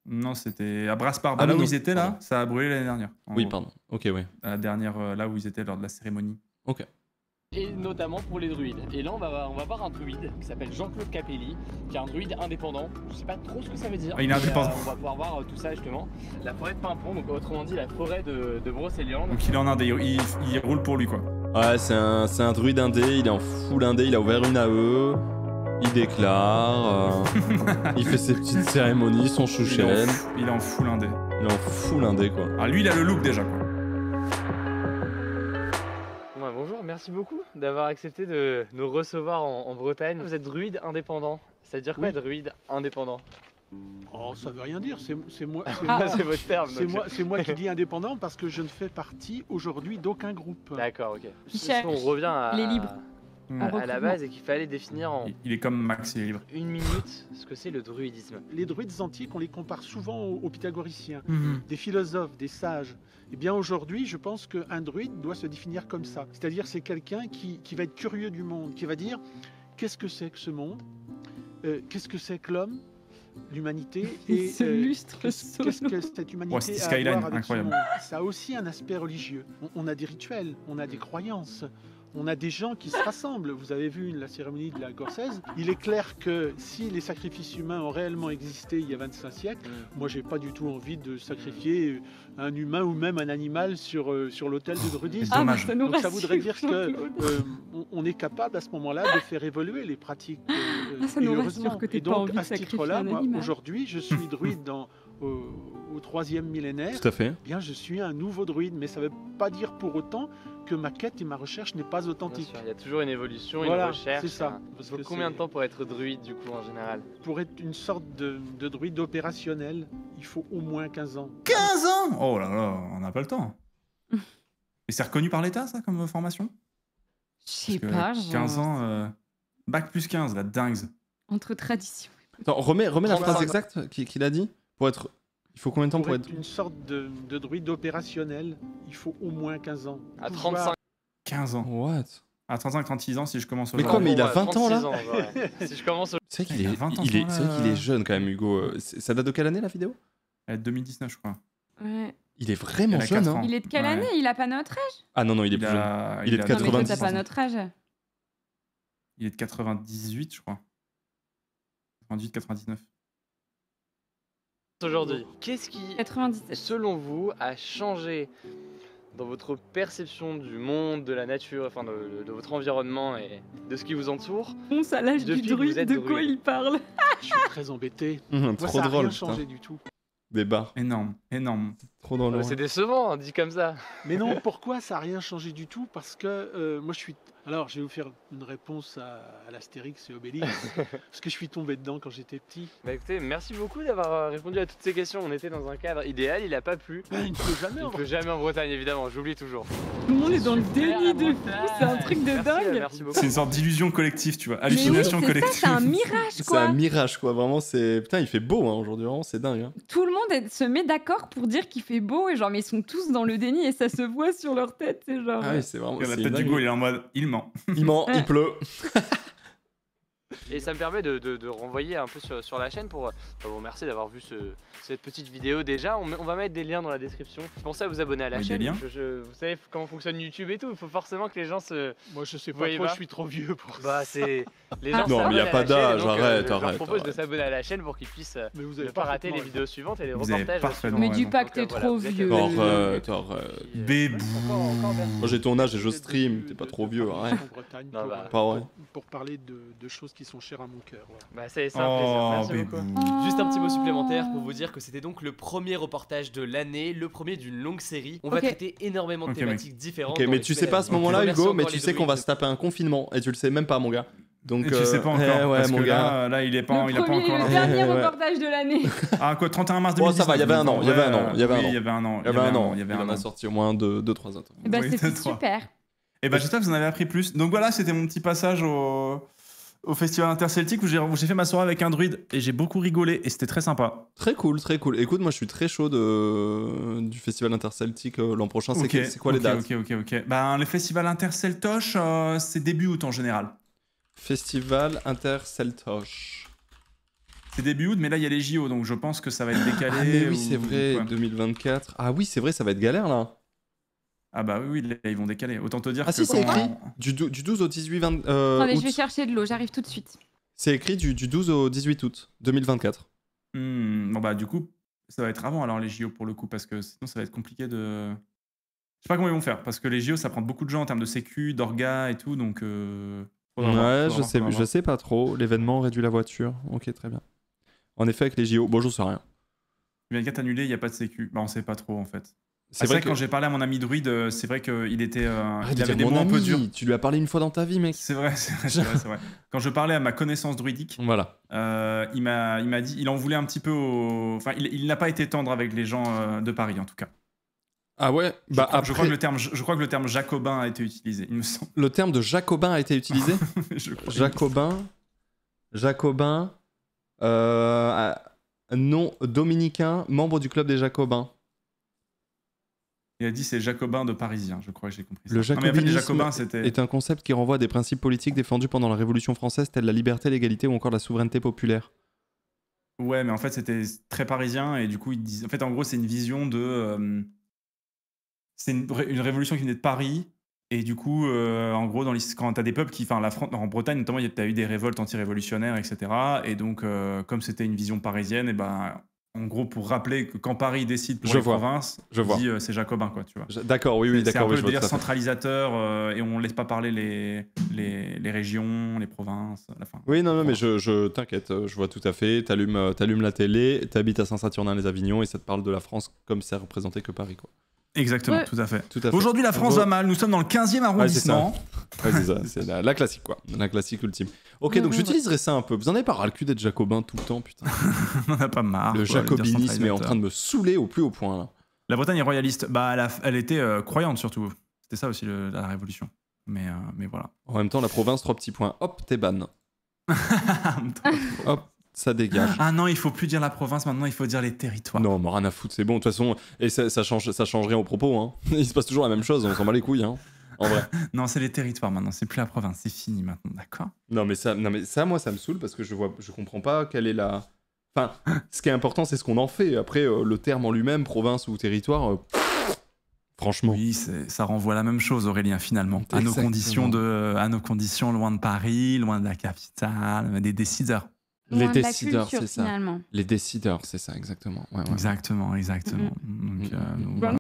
Non, c'était à Brasparts. Ah, là non, où non. ils étaient, là, ça a brûlé l'année dernière. Oui, pardon. Ok, oui. La dernière, là où ils étaient lors de la cérémonie. Ok. Et notamment pour les druides. Et là, on va voir un druide qui s'appelle Jean-Claude Capelli, qui est un druide indépendant. Je sais pas trop ce que ça veut dire. Ah, il est indépendant. On va pouvoir voir tout ça justement. La forêt de Pimpon, donc autrement dit la forêt de Brocéliande. Donc il est en indé, il roule pour lui, quoi. Ouais, c'est un druide indé, il est en full indé, il a ouvert une AE, il déclare, il fait ses petites cérémonies, son chouchen. Il est en full indé. Il est en full indé, quoi. Ah, lui, il a le look déjà, quoi. Ouais, bonjour, merci beaucoup d'avoir accepté de nous recevoir en Bretagne. Vous êtes druide indépendant. Ça veut dire quoi, druide indépendant? Oh, ça veut rien dire, c'est moi. C'est votre terme. C'est moi qui dis indépendant parce que je ne fais partie aujourd'hui d'aucun groupe. D'accord, ok. Si on revient à, les libres. à la base, et qu'il fallait définir en Il est comme Max, il est libre. une minute ce que c'est le druidisme. Les druides antiques, on les compare souvent aux pythagoriciens, Mhm. des philosophes, des sages. Eh bien aujourd'hui, je pense qu'un druide doit se définir comme ça. C'est-à-dire c'est quelqu'un qui va être curieux du monde, qui va dire qu'est-ce que c'est que ce monde, qu'est-ce que c'est que l'homme, l'humanité et Ce lustre qu'est-ce que cette humanité Ouais, c'est a à Skyline, voir avec ce incroyable. monde. Ça a aussi un aspect religieux. On a des rituels, on a des croyances. On a des gens qui se rassemblent. Vous avez vu la cérémonie de la Gorsaise. Il est clair que si les sacrifices humains ont réellement existé il y a 25 siècles, moi j'ai pas du tout envie de sacrifier un humain ou même un animal sur l'autel du druidisme. Ah, dommage. ça nous Donc ça rassure, voudrait dire que Jean-Claude. on est capable à ce moment-là de faire évoluer les pratiques. Ça et nous heureusement. rassure que t'aies Et pas donc envie de à ce sacrifier titre-là, un moi animal. aujourd'hui, je suis druide au 3e millénaire. Tout à fait. Eh bien, je suis un nouveau druide, mais ça ne veut pas dire pour autant que ma quête et ma recherche n'est pas Bien authentique. sûr, il y a toujours une évolution, Voilà, une recherche. c'est ça. hein. Parce Il faut que combien de c'est- temps pour être druide du coup en général? Pour être une sorte de druide opérationnel, il faut au moins 15 ans. 15 ans! Oh là là, on n'a pas le temps. Et c'est reconnu par l'État, ça, comme formation? Je sais Parce pas. que 15 ans, bac plus 15, la dingue. Entre traditions. Attends, remets la 35 phrase ans. exacte qu'il a dit. Pour être. Il faut combien de temps Pour pour être être. une sorte de druide opérationnel, il faut au moins 15 ans. À Pouvoir- 35 15 ans. What? À 35, 36 ans, si je commence Mais aujourd'hui. quoi, mais il a 20 ans, là 36 ouais. Si je commence C'est vrai qu'il Il a est, 20 ans, il est, ce c'est vrai temps-là. qu'il est jeune quand même, Hugo. Ça date de quelle année la vidéo? 2019, je crois. Ouais. Il est vraiment Il a jeune, 4 hein. ans. Il est de quelle Ouais. année? Il a pas notre âge? Ah non, non, il est plus jeune. Il est de a- Non, mais toi, 90. t'as pas notre âge. Il est de 98, je crois. 98, 99. Aujourd'hui, qu'est-ce qui, 97. selon vous, a changé dans votre perception du monde, de la nature, enfin de votre environnement et de ce qui vous entoure On à l'âge du depuis que vous druide, êtes de quoi druide. il parle? Je suis très embêté. Moi, Trop ça n'a drôle, rien putain. changé du tout. Débat. Énorme, énorme. Trop drôle. Ah, mais c'est décevant, hein, dit comme ça. Mais non, pourquoi ça n'a rien changé du tout? Parce que moi, je suis... Alors, je vais vous faire une réponse à l'Astérix et Obélix. Parce que je suis tombé dedans quand j'étais petit. Bah écoutez, merci beaucoup d'avoir répondu à toutes ces questions. On était dans un cadre idéal, il a pas plu. Il ne peut jamais Il en peut jamais en Bretagne, évidemment, j'oublie toujours. Tout le monde est dans le Super, déni de la fou, Bretagne. c'est un truc de Merci, dingue. Merci beaucoup. C'est une sorte d'illusion collective, tu vois. Mais oui, Hallucination c'est collective. ça, c'est un mirage C'est quoi. un mirage, quoi. Vraiment, c'est. Putain, il fait beau, hein, aujourd'hui. Vraiment, c'est dingue. Hein. Tout le monde se met d'accord pour dire qu'il fait beau et genre mais ils sont tous dans le déni et ça se voit sur leur tête, c'est genre. Ah oui, c'est vraiment. La c'est tête dingue. du go, il est en mode, il ment. Il ment, il pleut. Et ça me permet de renvoyer un peu sur la chaîne pour vous remercier d'avoir vu cette petite vidéo déjà. On va mettre des liens dans la description. Pensez à vous abonner à la Oui, des chaîne. liens. Vous savez comment fonctionne YouTube et tout. Il faut forcément que les gens se... Moi, je sais pas voyez trop, pas. je suis trop vieux pour ça. Bah c'est... Les Ah. gens Non, mais y a s'abonnent pas à la chaîne, d'âge, et donc, arrête, je leur arrête, propose de arrête. s'abonner à la chaîne pour qu'ils puissent Mais vous ne avez pas rater les parfaitement vidéos suivantes et les Vous avez reportages parfaitement Mais suivants. dis raison. pas que t'es Donc, trop vous êtes- vieux. Arrête. Bébou. Moi, j'ai ton âge et je stream. T'es pas trop vieux, arrête. En Bretagne Non, pour, bah. Pas vrai. pour parler de choses qui sont chères à mon cœur. Voilà. Bah c'est un plaisir. Merci bébou. beaucoup. Juste un petit mot supplémentaire pour vous dire que c'était donc le premier reportage de l'année, le premier d'une longue série. On va Ok. traiter énormément de Ok, thématiques différentes. Ok, dans mais les tu sais semaines pas à à ce venir. moment-là, Je remercie Hugo, mais encore tu les sais qu'on va druides. se taper un confinement et tu le sais même pas, mon gars. Donc, Et tu sais pas encore. ouais, parce mon que gars. là, il est pas, Le il a pas premier, encore. le Ouais, dernier ouais. reportage de l'année. Ah quoi, 31 mars Bon, 2019. ça va, il y avait un an, il y avait un an, il y avait un oui, an. il y avait un an. Il y avait un an. Il y avait Il en un a an. sorti au moins 2-3 autres. Bah Oui, c'était deux, trois. super. Et bah j'espère que vous en avez appris plus. Donc voilà, c'était mon petit passage au festival interceltique où j'ai fait ma soirée avec un druide et j'ai beaucoup rigolé et c'était très sympa. Très cool, très cool. Écoute, moi je suis très chaud du festival interceltique l'an prochain. Ok, C'est quoi les dates? Ok. Ben, le festival interceltoche, c'est début août en général. Festival interceltoche. C'est début août, mais là il y a les JO donc je pense que ça va être décalé. Ah, mais oui, ou- c'est vrai, quoi. 2024. Ah oui, c'est vrai, ça va être galère là. Ah bah oui, là, ils vont décaler. Autant te dire Ah que si, c'est quand- écrit. Du 12 au 18 20, Attendez, août. je vais chercher de l'eau, j'arrive tout de suite. C'est écrit du 12 au 18 août 2024. Bon bah du coup, ça va être avant alors les JO pour le coup parce que sinon ça va être compliqué de... Je sais pas comment ils vont faire parce que les JO ça prend beaucoup de gens en termes de sécu, d'orga et tout donc... faudra voir, Ouais, faudra voir. je sais pas trop. L'événement réduit la voiture. Ok, très bien. En effet, avec les JO, bon, j'en sais rien. 2024 annulé, il n'y a pas de sécu. Bah on sait pas trop en fait. C'est vrai vrai que quand j'ai parlé à mon ami druide, c'est vrai qu'il était... Arrête il de avait dire des mon mots un peu ami, durs. tu lui as parlé une fois dans ta vie, mec. C'est vrai, c'est vrai. Quand je parlais à ma connaissance druidique, Voilà. il m'a dit, il en voulait un petit peu Enfin, il n'a pas été tendre avec les gens de Paris, en tout cas. Ah ouais. Je Bah crois après, je crois que le terme jacobin a été utilisé, il me semble. le terme de jacobin a été utilisé. Je crois. Jacobin. Non dominicain, membre du club des Jacobins. Il a dit c'est jacobin de parisien, je crois que j'ai compris ça. Le Non, mais en fait, les jacobinisme jacobins, c'était... est un concept qui renvoie à des principes politiques défendus pendant la Révolution française, tels la liberté, l'égalité ou encore la souveraineté populaire. Ouais, mais en fait, c'était très parisien et du coup, ils disent... En fait, en gros, c'est une vision de... C'est une révolution qui venait de Paris et du coup, en gros, quand t'as des peuples qui... Enfin, en Bretagne, notamment, t'as eu des révoltes anti-révolutionnaires, etc. Et donc, comme c'était une vision parisienne, et ben... En gros, pour rappeler que quand Paris décide pour Je les vois. provinces, Je vois. dit c'est jacobin, quoi, tu vois. D'accord, oui, C'est d'accord, un peu oui, le je vois délire tout à fait. centralisateur et on laisse pas parler les régions, les provinces, à la fin. Oui, non, mais je t'inquiète, je vois tout à fait. T'allumes la télé, t'habites à Saint-Saturnin-les-Avignon et ça te parle de la France comme c'est représenté que Paris, quoi. Exactement, Ouais. tout à fait. Tout à fait. Aujourd'hui, la France va mal. Nous sommes dans le 15e arrondissement. Ouais, c'est ça, c'est la classique, quoi. La classique ultime. Ok, donc j'utiliserai ça un peu. Vous en avez pas ras le cul d'être jacobin tout le temps, putain. On en a pas marre. Le quoi, de dire jacobinisme est en centralisateur. train de me saouler au plus haut point, là. La Bretagne est royaliste. Bah, elle était croyante surtout. C'était ça aussi la révolution. Mais voilà. En même temps, la province, 3 petits points. Hop, t'es ban. Hop, ça dégage. Ah non, il faut plus dire la province. Maintenant, il faut dire les territoires. Non, mais rien à foutre, c'est bon. De toute façon, et ça change rien au propos, hein. Il se passe toujours la même chose, on s'en bat les couilles, hein. En vrai. Non, c'est les territoires maintenant. C'est plus la province. C'est fini maintenant, d'accord? Non, mais ça, moi, ça me saoule parce que je comprends pas quelle est la. Enfin, ce qui est important, c'est ce qu'on en fait. Après, le terme en lui-même, province ou territoire, franchement. Oui, ça renvoie à la même chose, Aurélien, finalement. À nos Exactement. conditions loin de Paris, loin de la capitale, des décideurs. Les loin de la décideurs, culture, c'est ça. finalement. Les décideurs, c'est ça, exactement. Ouais, ouais. Exactement. Donc, Mm. donc Bon, voilà.